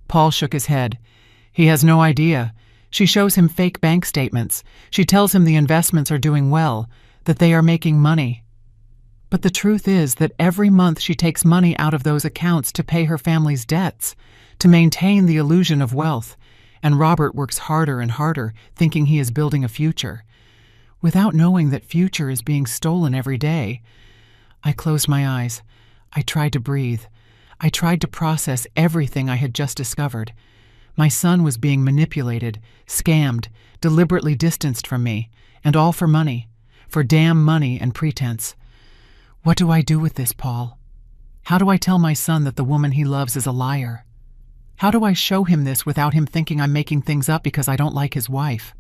Paul shook his head. "He has no idea. She shows him fake bank statements. She tells him the investments are doing well, that they are making money. But the truth is that every month she takes money out of those accounts to pay her family's debts, to maintain the illusion of wealth, and Robert works harder and harder, thinking he is building a future, without knowing that future is being stolen every day." I closed my eyes. I tried to breathe. I tried to process everything I had just discovered. My son was being manipulated, scammed, deliberately distanced from me, and all for money, for damn money and pretense. What do I do with this, Paul? How do I tell my son that the woman he loves is a liar? How do I show him this without him thinking I'm making things up because I don't like his wife?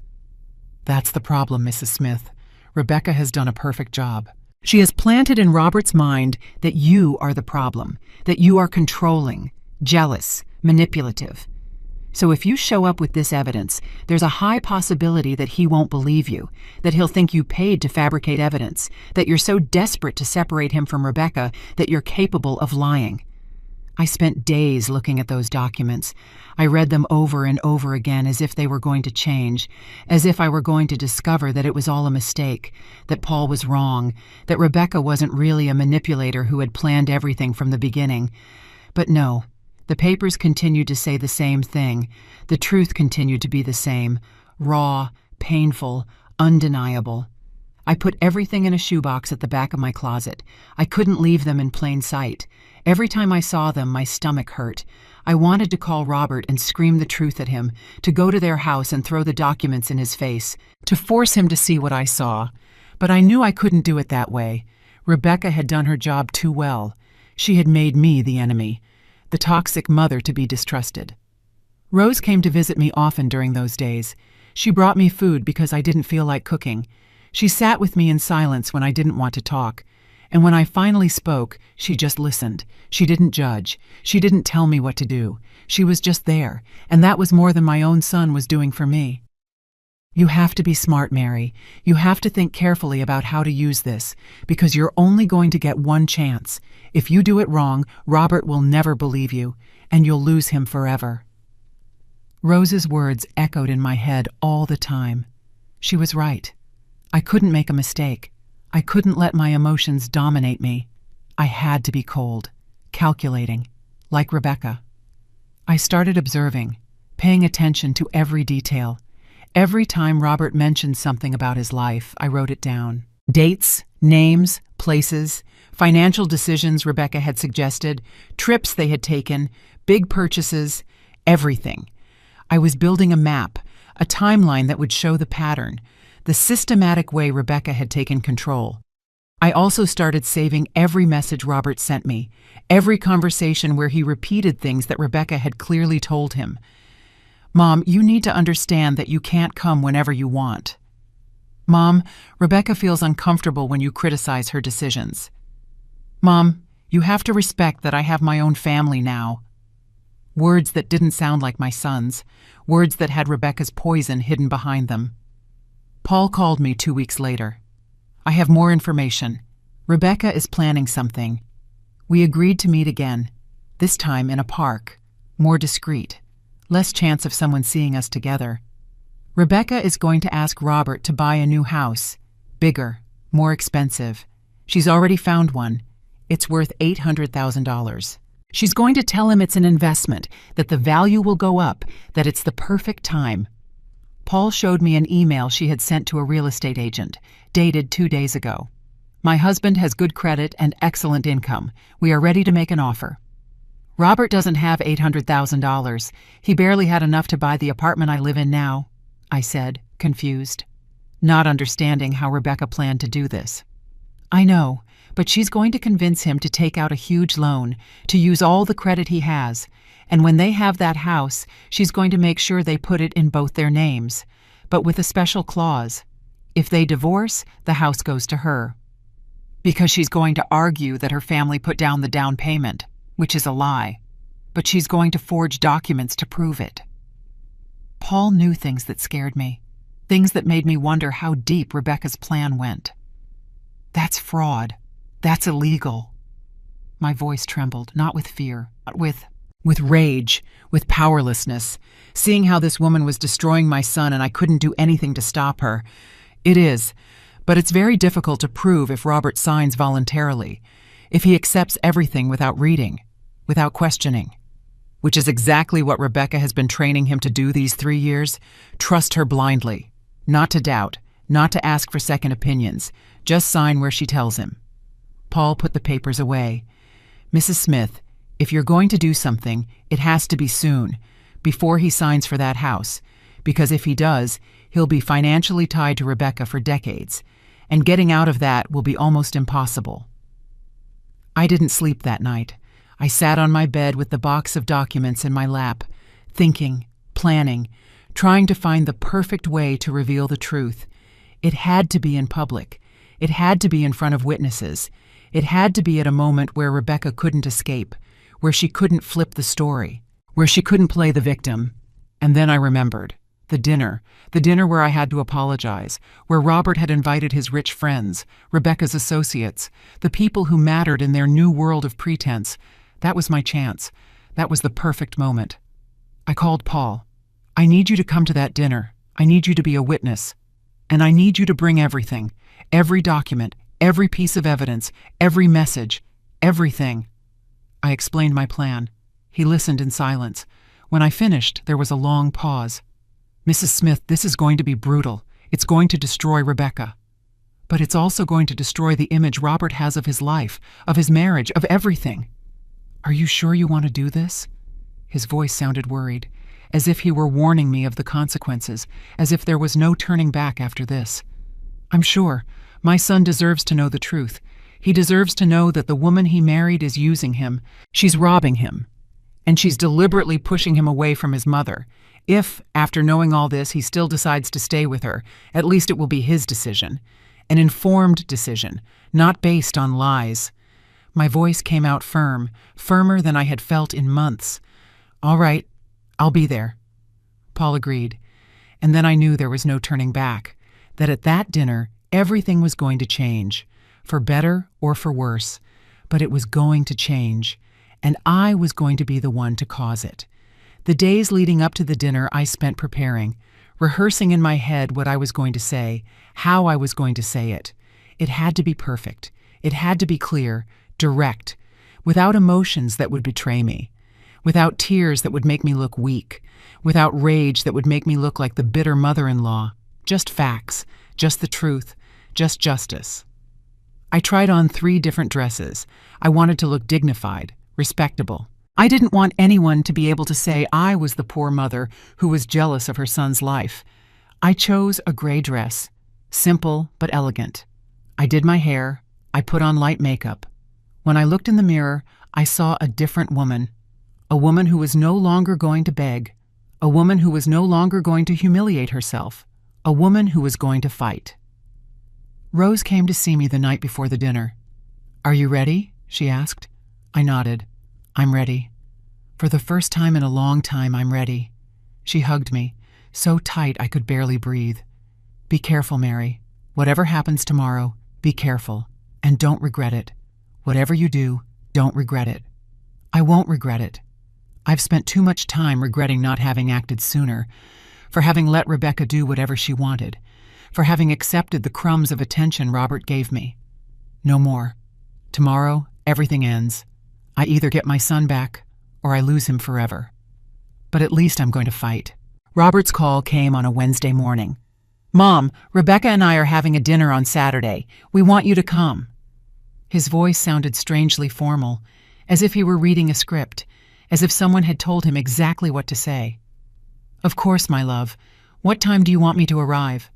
That's the problem, Mrs. Smith. Rebecca has done a perfect job. She has planted in Robert's mind that you are the problem, that you are controlling, jealous, manipulative. So if you show up with this evidence, there's a high possibility that he won't believe you, that he'll think you paid to fabricate evidence, that you're so desperate to separate him from Rebecca that you're capable of lying. I spent days looking at those documents. I read them over and over again as if they were going to change, as if I were going to discover that it was all a mistake, that Paul was wrong, that Rebecca wasn't really a manipulator who had planned everything from the beginning. But no. The papers continued to say the same thing. The truth continued to be the same, raw, painful, undeniable. I put everything in a shoebox at the back of my closet. I couldn't leave them in plain sight. Every time I saw them, my stomach hurt. I wanted to call Robert and scream the truth at him, to go to their house and throw the documents in his face, to force him to see what I saw. But I knew I couldn't do it that way. Rebecca had done her job too well. She had made me the enemy, the toxic mother to be distrusted. Rose came to visit me often during those days. She brought me food because I didn't feel like cooking. She sat with me in silence when I didn't want to talk. And when I finally spoke, she just listened. She didn't judge. She didn't tell me what to do. She was just there, and that was more than my own son was doing for me. You have to be smart, Mary. You have to think carefully about how to use this, because you're only going to get one chance. If you do it wrong, Robert will never believe you, and you'll lose him forever. Rose's words echoed in my head all the time. She was right. I couldn't make a mistake. I couldn't let my emotions dominate me. I had to be cold, calculating, like Rebecca. I started observing, paying attention to every detail. Every time Robert mentioned something about his life, I wrote it down. Dates, names, places, financial decisions Rebecca had suggested, trips they had taken, big purchases, everything. I was building a map, a timeline that would show the pattern, the systematic way Rebecca had taken control. I also started saving every message Robert sent me, every conversation where he repeated things that Rebecca had clearly told him. Mom, you need to understand that you can't come whenever you want. Mom, Rebecca feels uncomfortable when you criticize her decisions. Mom, you have to respect that I have my own family now. Words that didn't sound like my son's, words that had Rebecca's poison hidden behind them. Paul called me 2 weeks later. I have more information. Rebecca is planning something. We agreed to meet again, this time in a park, more discreet. Less chance of someone seeing us together. Rebecca is going to ask Robert to buy a new house. Bigger, more expensive. She's already found one. It's worth $800,000. She's going to tell him it's an investment, that the value will go up, that it's the perfect time. Paul showed me an email she had sent to a real estate agent, dated 2 days ago. My husband has good credit and excellent income. We are ready to make an offer. Robert doesn't have $800,000. He barely had enough to buy the apartment I live in now, I said, confused, not understanding how Rebecca planned to do this. I know, but she's going to convince him to take out a huge loan, to use all the credit he has. And when they have that house, she's going to make sure they put it in both their names, but with a special clause. If they divorce, the house goes to her. Because she's going to argue that her family put down the down payment, which is a lie. But she's going to forge documents to prove it. Paul knew things that scared me, things that made me wonder how deep Rebecca's plan went. That's fraud. That's illegal. My voice trembled, not with fear, but with rage, with powerlessness, seeing how this woman was destroying my son and I couldn't do anything to stop her. It is, but it's very difficult to prove if Robert signs voluntarily, if he accepts everything without reading, without questioning. Which is exactly what Rebecca has been training him to do these 3 years. Trust her blindly, not to doubt, not to ask for second opinions, just sign where she tells him. Paul put the papers away. Mrs. Smith, if you're going to do something, it has to be soon, before he signs for that house, because if he does, he'll be financially tied to Rebecca for decades, and getting out of that will be almost impossible. I didn't sleep that night. I sat on my bed with the box of documents in my lap, thinking, planning, trying to find the perfect way to reveal the truth. It had to be in public. It had to be in front of witnesses. It had to be at a moment where Rebecca couldn't escape, where she couldn't flip the story, where she couldn't play the victim. And then I remembered. The dinner where I had to apologize, where Robert had invited his rich friends, Rebecca's associates, the people who mattered in their new world of pretense. That was my chance. That was the perfect moment. I called Paul. I need you to come to that dinner. I need you to be a witness. And I need you to bring everything, every document, every piece of evidence, every message, everything. I explained my plan. He listened in silence. When I finished, there was a long pause. Mrs. Smith, this is going to be brutal. It's going to destroy Rebecca. But it's also going to destroy the image Robert has of his life, of his marriage, of everything. Are you sure you want to do this? His voice sounded worried, as if he were warning me of the consequences, as if there was no turning back after this. I'm sure. My son deserves to know the truth. He deserves to know that the woman he married is using him. She's robbing him. And she's deliberately pushing him away from his mother. If, after knowing all this, he still decides to stay with her, at least it will be his decision. An informed decision, not based on lies. My voice came out firm, firmer than I had felt in months. All right, I'll be there. Paul agreed. And then I knew there was no turning back, that at that dinner, everything was going to change, for better or for worse. But it was going to change, and I was going to be the one to cause it. The days leading up to the dinner I spent preparing, rehearsing in my head what I was going to say, how I was going to say it. It had to be perfect. It had to be clear, direct, without emotions that would betray me, without tears that would make me look weak, without rage that would make me look like the bitter mother-in-law. Just facts, just the truth, just justice. I tried on 3 different dresses. I wanted to look dignified, respectable. I didn't want anyone to be able to say I was the poor mother who was jealous of her son's life. I chose a gray dress, simple but elegant. I did my hair. I put on light makeup. When I looked in the mirror, I saw a different woman, a woman who was no longer going to beg, a woman who was no longer going to humiliate herself, a woman who was going to fight. Rose came to see me the night before the dinner. "Are you ready?" she asked. I nodded. "I'm ready. For the first time in a long time, I'm ready." She hugged me, so tight I could barely breathe. "Be careful, Mary. Whatever happens tomorrow, be careful, and don't regret it. Whatever you do, don't regret it." I won't regret it. I've spent too much time regretting not having acted sooner, for having let Rebecca do whatever she wanted, for having accepted the crumbs of attention Robert gave me. No more. Tomorrow, everything ends. I either get my son back, or I lose him forever. But at least I'm going to fight. Robert's call came on a Wednesday morning. "Mom, Rebecca and I are having a dinner on Saturday. We want you to come." His voice sounded strangely formal, as if he were reading a script, as if someone had told him exactly what to say. "Of course, my love. What time do you want me to arrive?"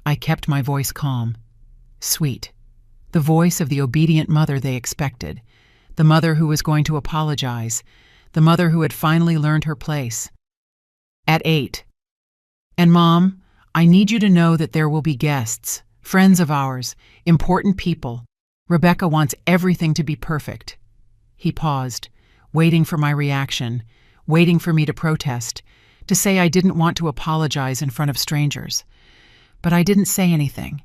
I kept my voice calm. Sweet. the voice of the obedient mother they expected, the mother who was going to apologize, the mother who had finally learned her place. At 8. And Mom, I need you to know that there will be guests, friends of ours, important people. Rebecca wants everything to be perfect. He paused, waiting for my reaction, waiting for me to protest, to say I didn't want to apologize in front of strangers. But I didn't say anything.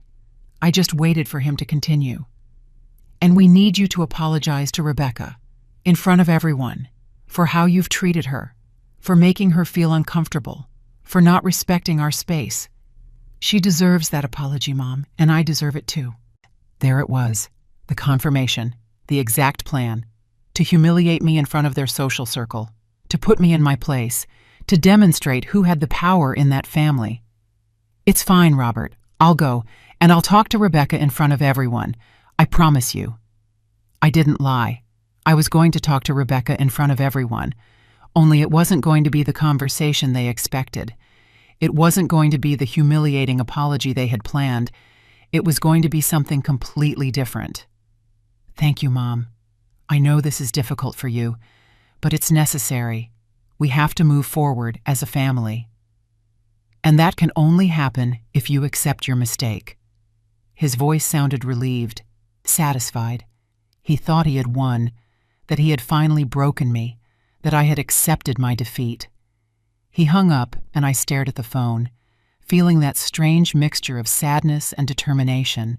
I just waited for him to continue. And we need you to apologize to Rebecca, in front of everyone, for how you've treated her, for making her feel uncomfortable, for not respecting our space. She deserves that apology, Mom, and I deserve it too. There it was, the confirmation, the exact plan, to humiliate me in front of their social circle, to put me in my place, to demonstrate who had the power in that family. It's fine, Robert. I'll go, and I'll talk to Rebecca in front of everyone. I promise you. I didn't lie. I was going to talk to Rebecca in front of everyone, only it wasn't going to be the conversation they expected. It wasn't going to be the humiliating apology they had planned. It was going to be something completely different. Thank you, Mom. I know this is difficult for you, but it's necessary. We have to move forward as a family. And that can only happen if you accept your mistake. His voice sounded relieved, satisfied. He thought he had won, that he had finally broken me, that I had accepted my defeat. He hung up, and I stared at the phone, feeling that strange mixture of sadness and determination.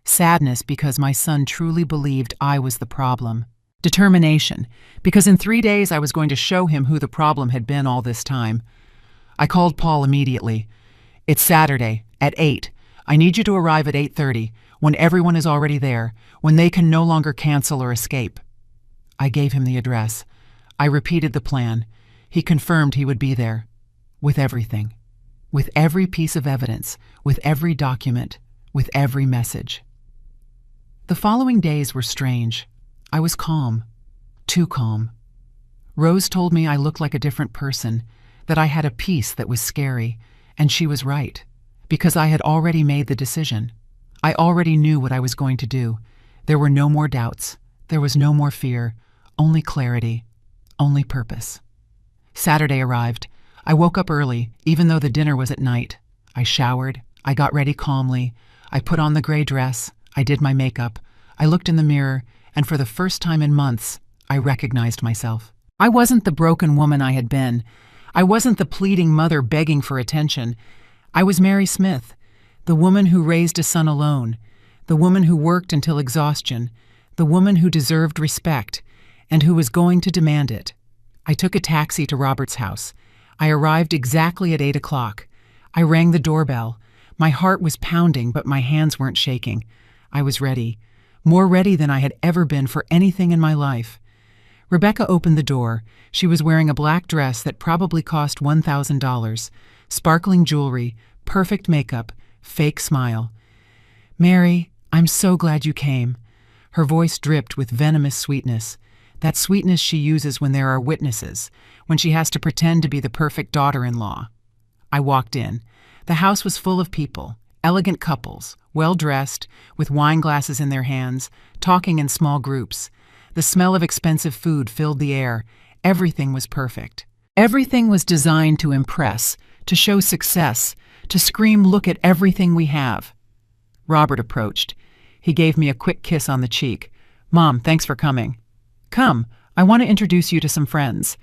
Sadness because my son truly believed I was the problem. Determination because in 3 days I was going to show him who the problem had been all this time. I called Paul immediately. It's Saturday, at 8. I need you to arrive at 8:30, when everyone is already there, when they can no longer cancel or escape. I gave him the address. I repeated the plan. He confirmed he would be there. With everything. With every piece of evidence. With every document. With every message. The following days were strange. I was calm. Too calm. Rose told me I looked like a different person, that I had a peace that was scary, and she was right, because I had already made the decision. I already knew what I was going to do. There were no more doubts. There was no more fear. Only clarity. Only purpose. Saturday arrived. I woke up early, even though the dinner was at night. I showered. I got ready calmly. I put on the gray dress. I did my makeup. I looked in the mirror, and for the first time in months, I recognized myself. I wasn't the broken woman I had been. I wasn't the pleading mother begging for attention. I was Mary Smith, the woman who raised a son alone, the woman who worked until exhaustion, the woman who deserved respect, and who was going to demand it. I took a taxi to Robert's house. I arrived exactly at 8 o'clock. I rang the doorbell. My heart was pounding, but my hands weren't shaking. I was ready, more ready than I had ever been for anything in my life. Rebecca opened the door. She was wearing a black dress that probably cost $1,000, sparkling jewelry, perfect makeup, fake smile. "Mary, I'm so glad you came." Her voice dripped with venomous sweetness, that sweetness she uses when there are witnesses, when she has to pretend to be the perfect daughter-in-law. I walked in. The house was full of people, elegant couples, well-dressed, with wine glasses in their hands, talking in small groups. The smell of expensive food filled the air. Everything was perfect. Everything was designed to impress, to show success, to scream, "Look at everything we have." Robert approached. He gave me a quick kiss on the cheek. "Mom, thanks for coming." "Come, I want to introduce you to some friends."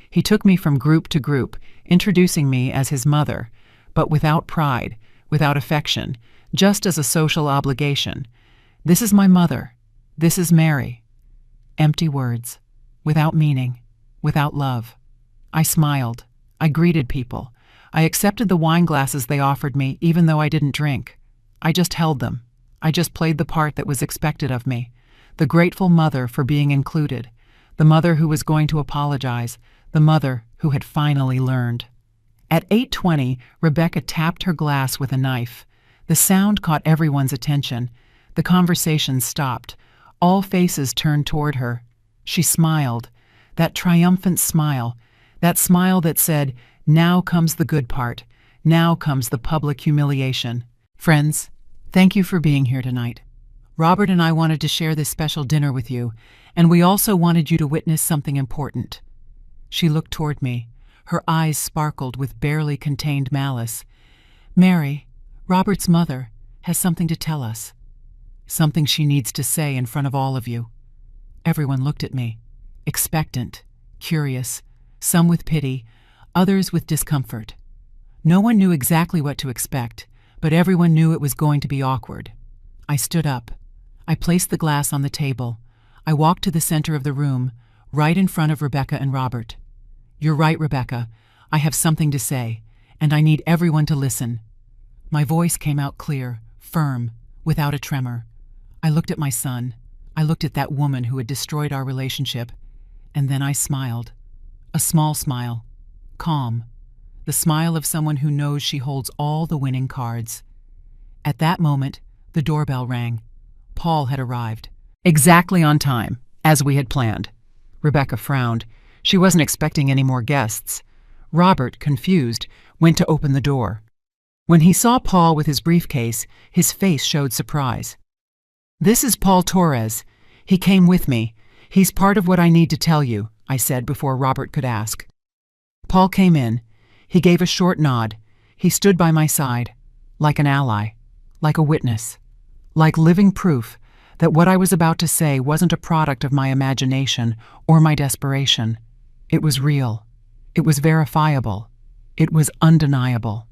He took me from group to group, introducing me as his mother, but without pride, without affection, just as a social obligation. "This is my mother. This is Mary." Empty words, without meaning, without love. I smiled. I greeted people. I accepted the wine glasses they offered me, even though I didn't drink. I just held them. I just played the part that was expected of me. The grateful mother for being included. The mother who was going to apologize. The mother who had finally learned. At 8:20, Rebecca tapped her glass with a knife. The sound caught everyone's attention. The conversation stopped. All faces turned toward her. She smiled. That triumphant smile. That smile that said, "Now comes the good part. Now comes the public humiliation." Friends, thank you for being here tonight. Robert and I wanted to share this special dinner with you, and we also wanted you to witness something important." She looked toward me. Her eyes sparkled with barely contained malice. "Mary, Robert's mother, has something to tell us. Something she needs to say in front of all of you." Everyone looked at me, expectant, curious, some with pity, others with discomfort. No one knew exactly what to expect, but everyone knew it was going to be awkward. I stood up. I placed the glass on the table. I walked to the center of the room, right in front of Rebecca and Robert. "You're right, Rebecca. I have something to say, and I need everyone to listen." My voice came out clear, firm, without a tremor. I looked at my son. I looked at that woman who had destroyed our relationship, and then I smiled. A small smile, calm, the smile of someone who knows she holds all the winning cards. At that moment, the doorbell rang. Paul had arrived. Exactly on time, as we had planned. Rebecca frowned. She wasn't expecting any more guests. Robert, confused, went to open the door. When he saw Paul with his briefcase, his face showed surprise. "This is Paul Torres. He came with me. He's part of what I need to tell you," I said before Robert could ask. Paul came in. He gave a short nod. He stood by my side, like an ally, like a witness, like living proof that what I was about to say wasn't a product of my imagination or my desperation. It was real. It was verifiable. It was undeniable.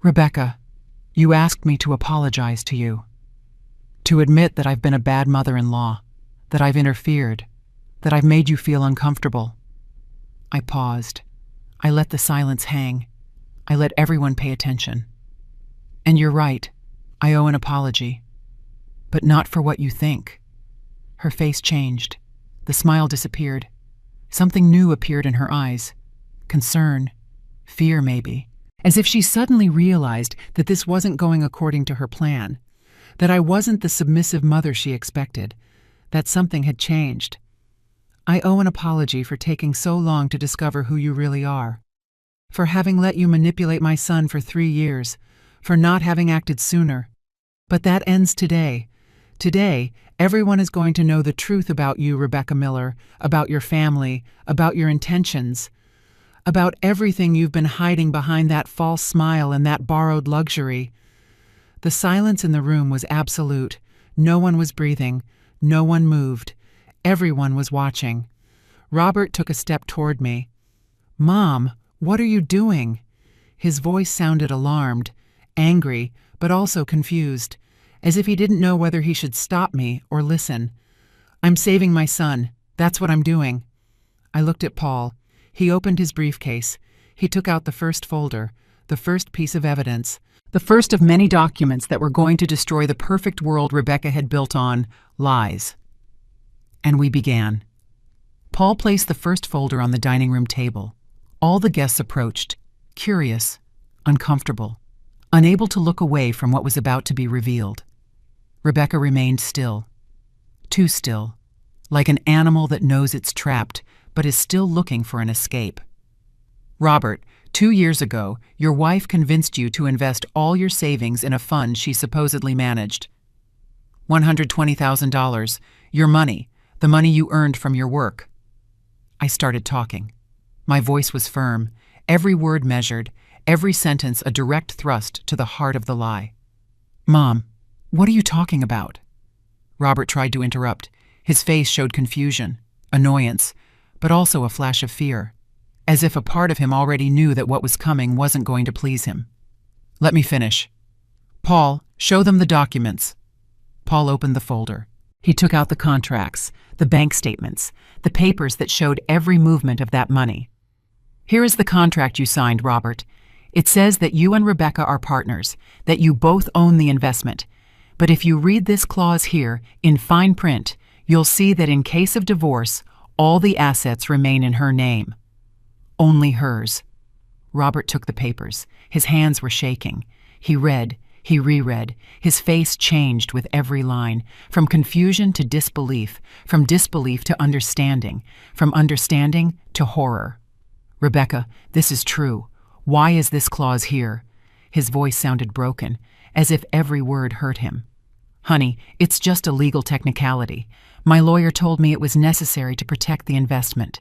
"Rebecca, you asked me to apologize to you, to admit that I've been a bad mother-in-law, that I've interfered, that I've made you feel uncomfortable." I paused. I let the silence hang. I let everyone pay attention. "And you're right. I owe an apology. But not for what you think." Her face changed. The smile disappeared. Something new appeared in her eyes. Concern. Fear, maybe. As if she suddenly realized that this wasn't going according to her plan. That I wasn't the submissive mother she expected. That something had changed. "I owe an apology for taking so long to discover who you really are. For having let you manipulate my son for 3 years. For not having acted sooner. But that ends today. Today, everyone is going to know the truth about you, Rebecca Miller, about your family, about your intentions, about everything you've been hiding behind that false smile and that borrowed luxury." The silence in the room was absolute. No one was breathing. No one moved. Everyone was watching. Robert took a step toward me. "Mom, what are you doing?" His voice sounded alarmed, angry, but also confused, as if he didn't know whether he should stop me or listen. "I'm saving my son. That's what I'm doing." I looked at Paul. He opened his briefcase. He took out the first folder, the first piece of evidence, the first of many documents that were going to destroy the perfect world Rebecca had built on lies. And we began. Paul placed the first folder on the dining room table. All the guests approached, curious, uncomfortable, unable to look away from what was about to be revealed. Rebecca remained still, too still, like an animal that knows it's trapped but is still looking for an escape. "Robert, 2 years ago, your wife convinced you to invest all your savings in a fund she supposedly managed. $120,000, your money, the money you earned from your work." I started talking. My voice was firm, every word measured, every sentence a direct thrust to the heart of the lie. "Mom, what are you talking about?" Robert tried to interrupt. His face showed confusion, annoyance, but also a flash of fear, as if a part of him already knew that what was coming wasn't going to please him. "Let me finish. Paul, show them the documents." Paul opened the folder. He took out the contracts, the bank statements, the papers that showed every movement of that money. "Here is the contract you signed, Robert. It says that you and Rebecca are partners, that you both own the investment. But if you read this clause here, in fine print, you'll see that in case of divorce, all the assets remain in her name. Only hers." Robert took the papers. His hands were shaking. He read, he reread. His face changed with every line, from confusion to disbelief, from disbelief to understanding, from understanding to horror. "Rebecca, this is true. Why is this clause here?" His voice sounded broken, as if every word hurt him. Honey, it's just a legal technicality. My lawyer told me it was necessary to protect the investment.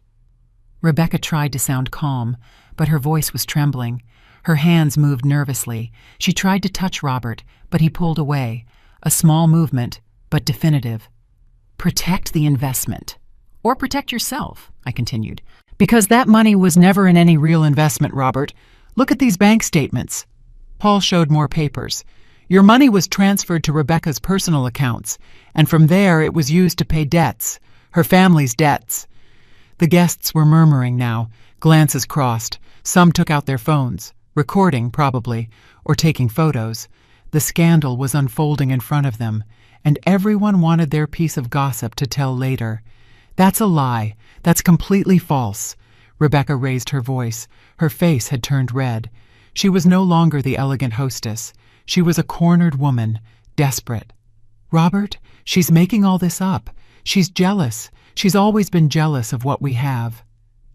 Rebecca tried to sound calm, but her voice was trembling. Her hands moved nervously. She tried to touch Robert, but he pulled away. A small movement, but definitive. Protect the investment. Or protect yourself, I continued. Because that money was never in any real investment, Robert. Look at these bank statements. Paul showed more papers. Your money was transferred to Rebecca's personal accounts, and from there it was used to pay debts, her family's debts. The guests were murmuring now, glances crossed. Some took out their phones, recording probably, or taking photos. The scandal was unfolding in front of them, and everyone wanted their piece of gossip to tell later. That's a lie. That's completely false. Rebecca raised her voice. Her face had turned red. She was no longer the elegant hostess. She was a cornered woman, desperate. Robert, she's making all this up. She's jealous. She's always been jealous of what we have.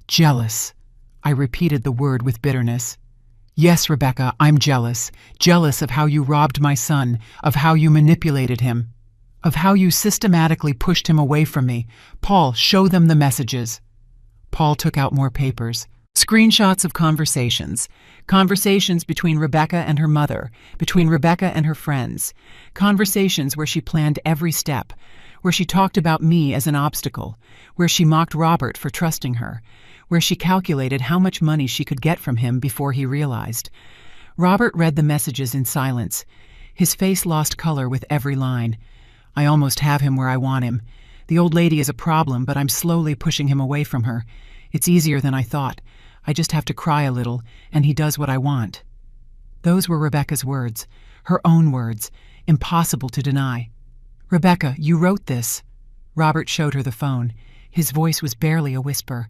Jealous. I repeated the word with bitterness. Yes, Rebecca, I'm jealous. Jealous of how you robbed my son, of how you manipulated him, of how you systematically pushed him away from me. Paul, show them the messages. Paul took out more papers. Screenshots of conversations. Conversations between Rebecca and her mother, between Rebecca and her friends. Conversations where she planned every step, where she talked about me as an obstacle, where she mocked Robert for trusting her, where she calculated how much money she could get from him before he realized. Robert read the messages in silence. His face lost color with every line. I almost have him where I want him. The old lady is a problem, but I'm slowly pushing him away from her. It's easier than I thought. I just have to cry a little, and he does what I want. Those were Rebecca's words, her own words, impossible to deny. Rebecca, you wrote this. Robert showed her the phone. His voice was barely a whisper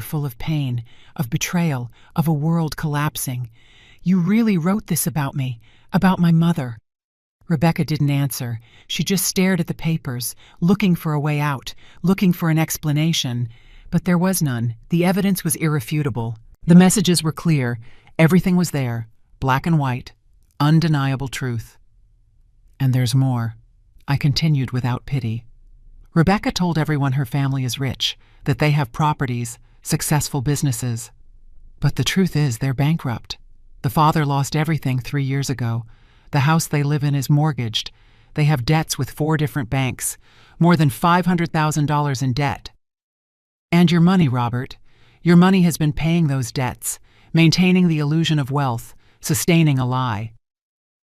full of pain, of betrayal, of a world collapsing. You really wrote this about me, about my mother. Rebecca didn't answer. She just stared at the papers, looking for a way out, looking for an explanation. But there was none. The evidence was irrefutable. The messages were clear. Everything was there, black and white, undeniable truth. And there's more. I continued without pity. Rebecca told everyone her family is rich, that they have properties, successful businesses. But the truth is they're bankrupt. The father lost everything 3 years ago. The house they live in is mortgaged. They have debts with 4 different banks, more than $500,000 in debt. And your money, Robert. Your money has been paying those debts, maintaining the illusion of wealth, sustaining a lie.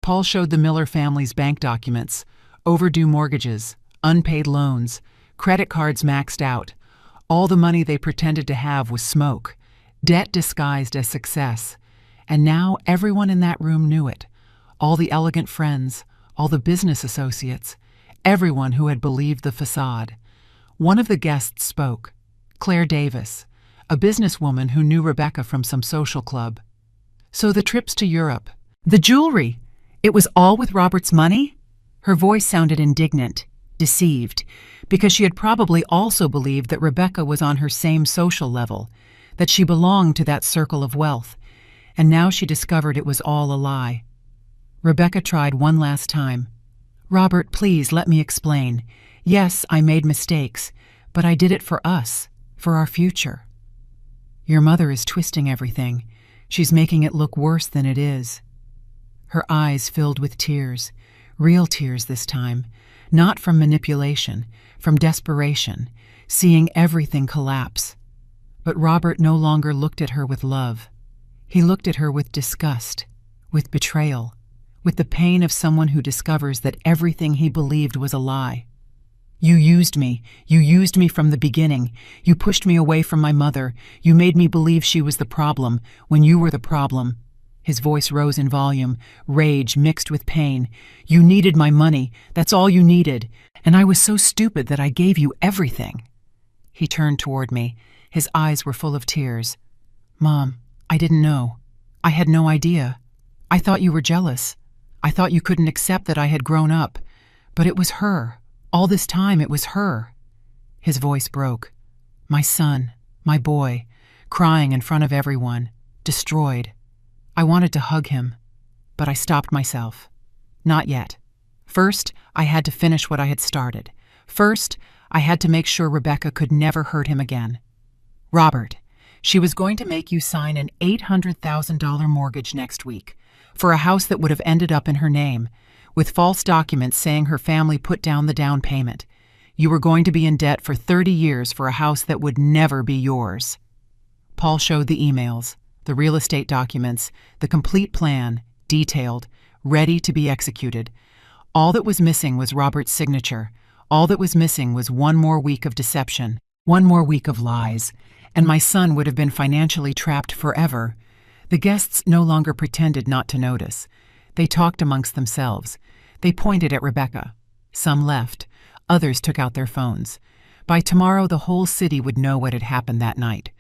Paul showed the Miller family's bank documents, overdue mortgages, unpaid loans, credit cards maxed out. All the money they pretended to have was smoke, debt disguised as success. And now everyone in that room knew it. All the elegant friends, all the business associates, everyone who had believed the facade. One of the guests spoke. Claire Davis, a businesswoman who knew Rebecca from some social club. So the trips to Europe, the jewelry, it was all with Robert's money? Her voice sounded indignant, deceived, because she had probably also believed that Rebecca was on her same social level, that she belonged to that circle of wealth, and now she discovered it was all a lie. Rebecca tried one last time. Robert, please let me explain. Yes, I made mistakes, but I did it for us. For our future. Your mother is twisting everything. She's making it look worse than it is. Her eyes filled with tears, real tears this time, not from manipulation, from desperation, seeing everything collapse. But Robert no longer looked at her with love. He looked at her with disgust, with betrayal, with the pain of someone who discovers that everything he believed was a lie. You used me. You used me from the beginning. You pushed me away from my mother. You made me believe she was the problem, when you were the problem. His voice rose in volume, rage mixed with pain. You needed my money. That's all you needed. And I was so stupid that I gave you everything. He turned toward me. His eyes were full of tears. Mom, I didn't know. I had no idea. I thought you were jealous. I thought you couldn't accept that I had grown up. But it was her. All this time it was her. His voice broke. My son, my boy, crying in front of everyone, destroyed. I wanted to hug him, but I stopped myself. Not yet. First, I had to finish what I had started. First, I had to make sure Rebecca could never hurt him again. Robert, she was going to make you sign an $800,000 mortgage next week for a house that would have ended up in her name, with false documents saying her family put down the down payment. You were going to be in debt for 30 years for a house that would never be yours. Paul showed the emails, the real estate documents, the complete plan, detailed, ready to be executed. All that was missing was Robert's signature. All that was missing was one more week of deception, one more week of lies, and my son would have been financially trapped forever. The guests no longer pretended not to notice. They talked amongst themselves. They pointed at Rebecca. Some left. Others took out their phones. By tomorrow, the whole city would know what had happened that night.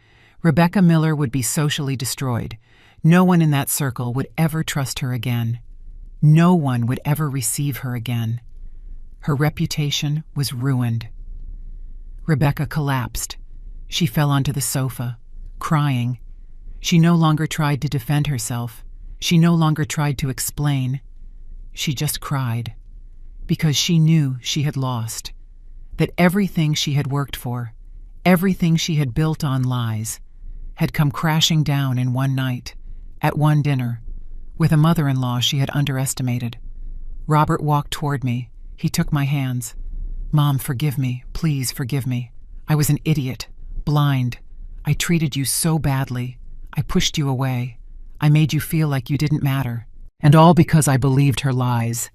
Rebecca Miller would be socially destroyed. No one in that circle would ever trust her again. No one would ever receive her again. Her reputation was ruined. Rebecca collapsed. She fell onto the sofa, crying. She no longer tried to defend herself. She no longer tried to explain. She just cried, because she knew she had lost, that everything she had worked for, everything she had built on lies, had come crashing down in one night, at one dinner, with a mother-in-law she had underestimated. Robert walked toward me. He took my hands. "Mom, forgive me. Please forgive me. I was an idiot, blind. I treated you so badly. I pushed you away. I made you feel like you didn't matter. And all because I believed her lies."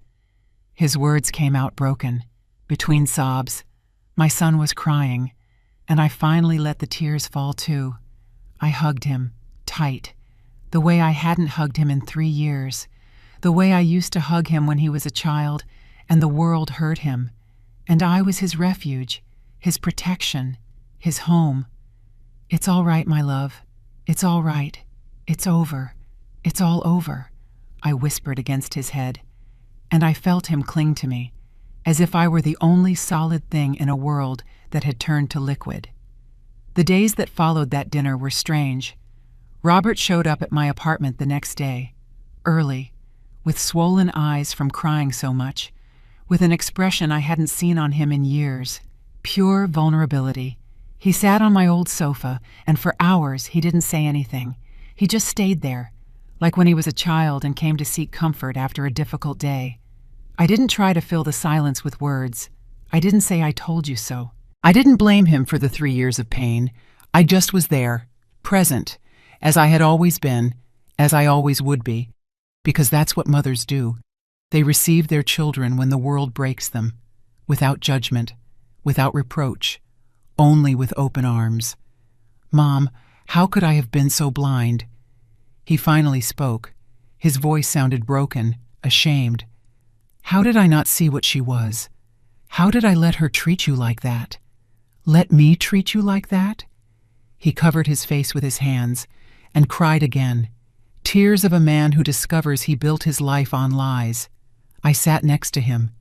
His words came out broken, between sobs. My son was crying, and I finally let the tears fall too. I hugged him, tight, the way I hadn't hugged him in 3 years, the way I used to hug him when he was a child and the world hurt him, and I was his refuge, his protection, his home. "It's all right, my love. It's all right. It's over. It's all over," I whispered against his head, and I felt him cling to me, as if I were the only solid thing in a world that had turned to liquid. The days that followed that dinner were strange. Robert showed up at my apartment the next day, early, with swollen eyes from crying so much, with an expression I hadn't seen on him in years, pure vulnerability. He sat on my old sofa, and for hours he didn't say anything. He just stayed there, like when he was a child and came to seek comfort after a difficult day. I didn't try to fill the silence with words. I didn't say "I told you so." I didn't blame him for the 3 years of pain. I just was there, present, as I had always been, as I always would be, because that's what mothers do. They receive their children when the world breaks them, without judgment, without reproach, only with open arms. "Mom, how could I have been so blind?" He finally spoke. His voice sounded broken, ashamed. "How did I not see what she was? How did I let her treat you like that? Let me treat you like that?" He covered his face with his hands and cried again, tears of a man who discovers he built his life on lies. I sat next to him.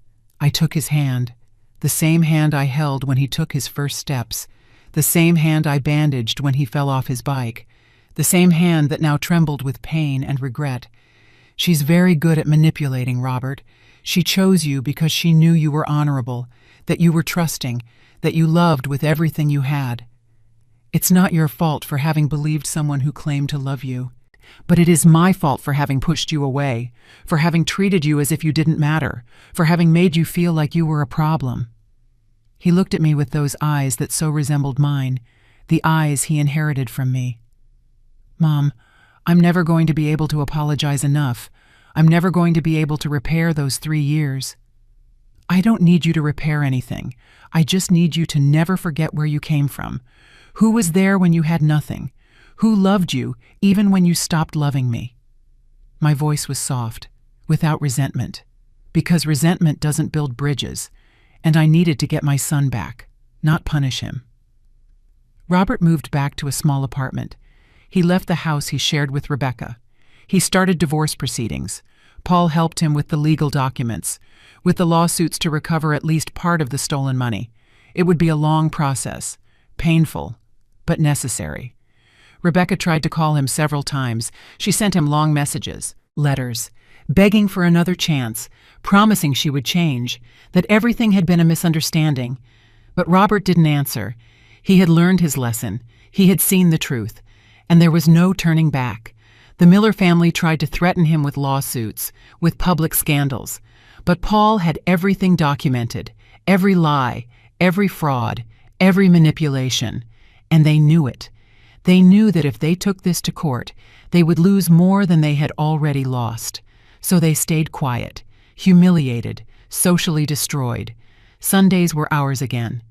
I took his hand, the same hand I held when he took his first steps, the same hand I bandaged when he fell off his bike, the same hand that now trembled with pain and regret. "She's very good at manipulating, Robert. She chose you because she knew you were honorable, that you were trusting, that you loved with everything you had. It's not your fault for having believed someone who claimed to love you, but it is my fault for having pushed you away, for having treated you as if you didn't matter, for having made you feel like you were a problem." He looked at me with those eyes that so resembled mine, the eyes he inherited from me. "Mom, I'm never going to be able to apologize enough. I'm never going to be able to repair those 3 years." "I don't need you to repair anything. I just need you to never forget where you came from. Who was there when you had nothing? Who loved you even when you stopped loving me?" My voice was soft, without resentment, because resentment doesn't build bridges, and I needed to get my son back, not punish him. Robert moved back to a small apartment. He left the house he shared with Rebecca. He started divorce proceedings. Paul helped him with the legal documents, with the lawsuits to recover at least part of the stolen money. It would be a long process, painful, but necessary. Rebecca tried to call him several times. She sent him long messages, letters, begging for another chance, promising she would change, that everything had been a misunderstanding. But Robert didn't answer. He had learned his lesson. He had seen the truth. And there was no turning back. The Miller family tried to threaten him with lawsuits, with public scandals. But Paul had everything documented, every lie, every fraud, every manipulation. And they knew it. They knew that if they took this to court, they would lose more than they had already lost. So they stayed quiet, humiliated, socially destroyed. Sundays were ours again.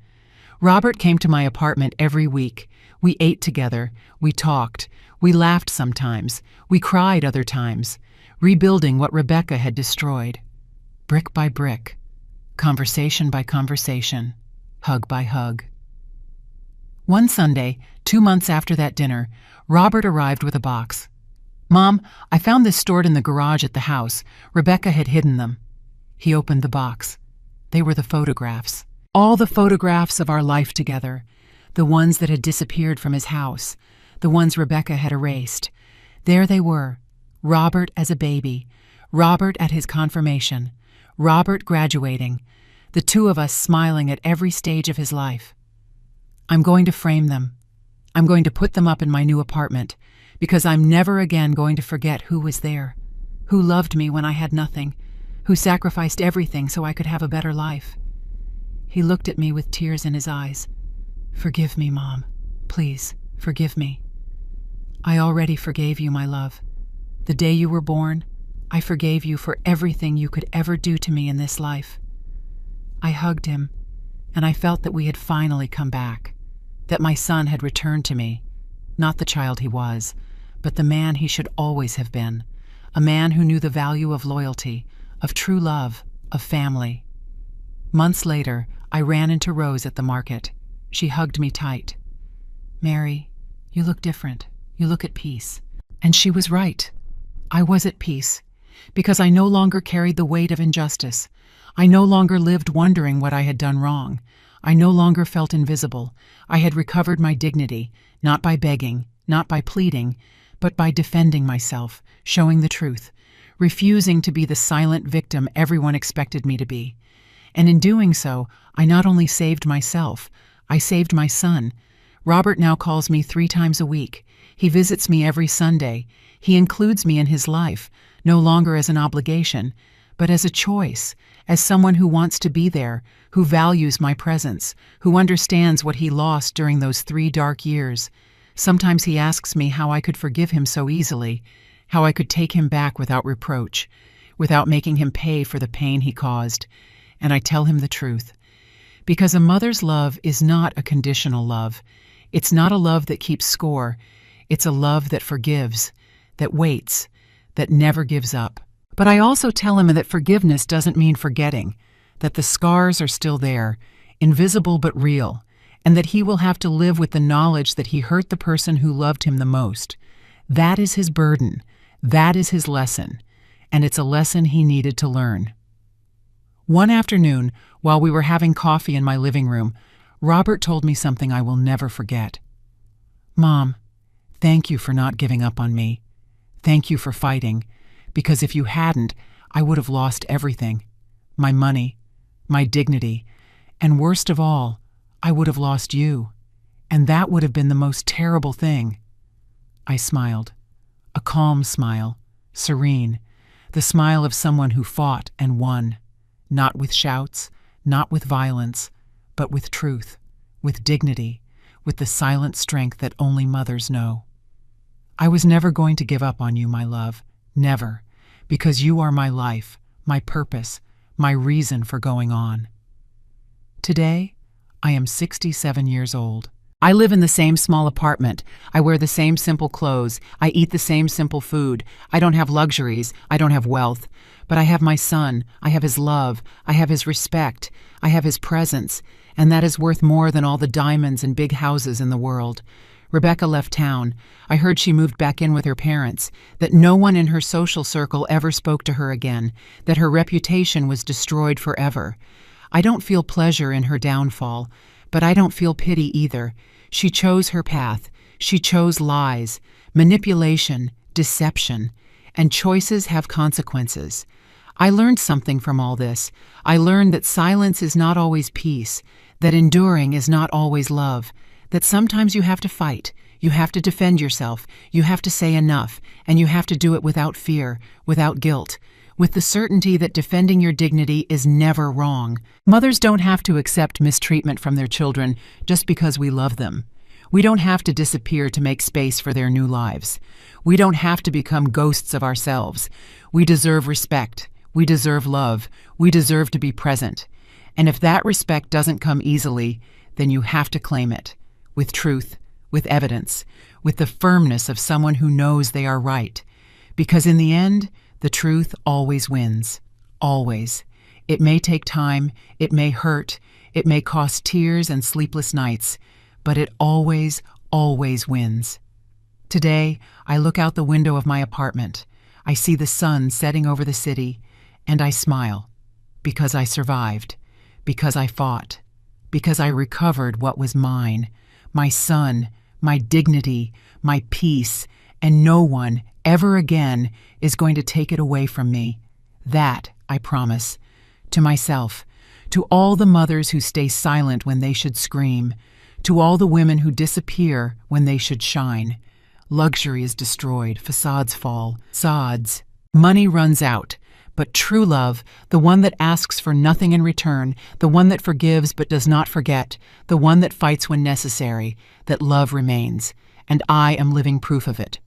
Robert came to my apartment every week. We ate together, we talked, we laughed sometimes, we cried other times, rebuilding what Rebecca had destroyed. Brick by brick, conversation by conversation, hug by hug. One Sunday, 2 months after that dinner, Robert arrived with a box. "Mom, I found this stored in the garage at the house. Rebecca had hidden them." He opened the box. They were the photographs. All the photographs of our life together. The ones that had disappeared from his house. The ones Rebecca had erased. There they were. Robert as a baby. Robert at his confirmation. Robert graduating. The two of us smiling at every stage of his life. "I'm going to frame them. I'm going to put them up in my new apartment, because I'm never again going to forget who was there, who loved me when I had nothing, who sacrificed everything so I could have a better life." He looked at me with tears in his eyes. "Forgive me, Mom. Please, forgive me." "I already forgave you, my love. The day you were born, I forgave you for everything you could ever do to me in this life." I hugged him, and I felt that we had finally come back, that my son had returned to me, not the child he was, but the man he should always have been, a man who knew the value of loyalty, of true love, of family. Months later, I ran into Rose at the market. She hugged me tight. "Mary, you look different. You look at peace." And she was right. I was at peace, because I no longer carried the weight of injustice. I no longer lived wondering what I had done wrong. I no longer felt invisible. I had recovered my dignity, not by begging, not by pleading, but by defending myself, showing the truth, refusing to be the silent victim everyone expected me to be. And in doing so, I not only saved myself, I saved my son. Robert now calls me 3 times a week. He visits me every Sunday. He includes me in his life, no longer as an obligation, but as a choice, as someone who wants to be there, who values my presence, who understands what he lost during those 3 dark years. Sometimes he asks me how I could forgive him so easily, how I could take him back without reproach, without making him pay for the pain he caused. And I tell him the truth. Because a mother's love is not a conditional love. It's not a love that keeps score. It's a love that forgives, that waits, that never gives up. But I also tell him that forgiveness doesn't mean forgetting, that the scars are still there, invisible but real, and that he will have to live with the knowledge that he hurt the person who loved him the most. That is his burden. That is his lesson. And it's a lesson he needed to learn. One afternoon, while we were having coffee in my living room, Robert told me something I will never forget. "Mom, thank you for not giving up on me. Thank you for fighting, because if you hadn't, I would have lost everything. My money, my dignity, and worst of all, I would have lost you. And that would have been the most terrible thing." I smiled. A calm smile, serene, the smile of someone who fought and won. Not with shouts, not with violence, but with truth, with dignity, with the silent strength that only mothers know. "I was never going to give up on you, my love, never, because you are my life, my purpose, my reason for going on." Today, I am 67 years old. I live in the same small apartment. I wear the same simple clothes. I eat the same simple food. I don't have luxuries. I don't have wealth. But I have my son. I have his love. I have his respect. I have his presence. And that is worth more than all the diamonds and big houses in the world. Rebecca left town. I heard she moved back in with her parents, that no one in her social circle ever spoke to her again, that her reputation was destroyed forever. I don't feel pleasure in her downfall, but I don't feel pity either. She chose her path. She chose lies, manipulation, deception, and choices have consequences. I learned something from all this. I learned that silence is not always peace, that enduring is not always love, that sometimes you have to fight, you have to defend yourself, you have to say enough, and you have to do it without fear, without guilt, with the certainty that defending your dignity is never wrong. Mothers don't have to accept mistreatment from their children just because we love them. We don't have to disappear to make space for their new lives. We don't have to become ghosts of ourselves. We deserve respect. We deserve love. We deserve to be present. And if that respect doesn't come easily, then you have to claim it. With truth, with evidence, with the firmness of someone who knows they are right. Because in the end, the truth always wins. Always. It may take time, it may hurt, it may cost tears and sleepless nights, but it always, always wins. Today, I look out the window of my apartment. I see the sun setting over the city, and I smile. Because I survived. Because I fought. Because I recovered what was mine. My son, my dignity, my peace, and no one, ever again, is going to take it away from me. That, I promise. To myself, to all the mothers who stay silent when they should scream, to all the women who disappear when they should shine. Luxury is destroyed, facades fall, sods. Money runs out. But true love, the one that asks for nothing in return, the one that forgives but does not forget, the one that fights when necessary, that love remains. And I am living proof of it.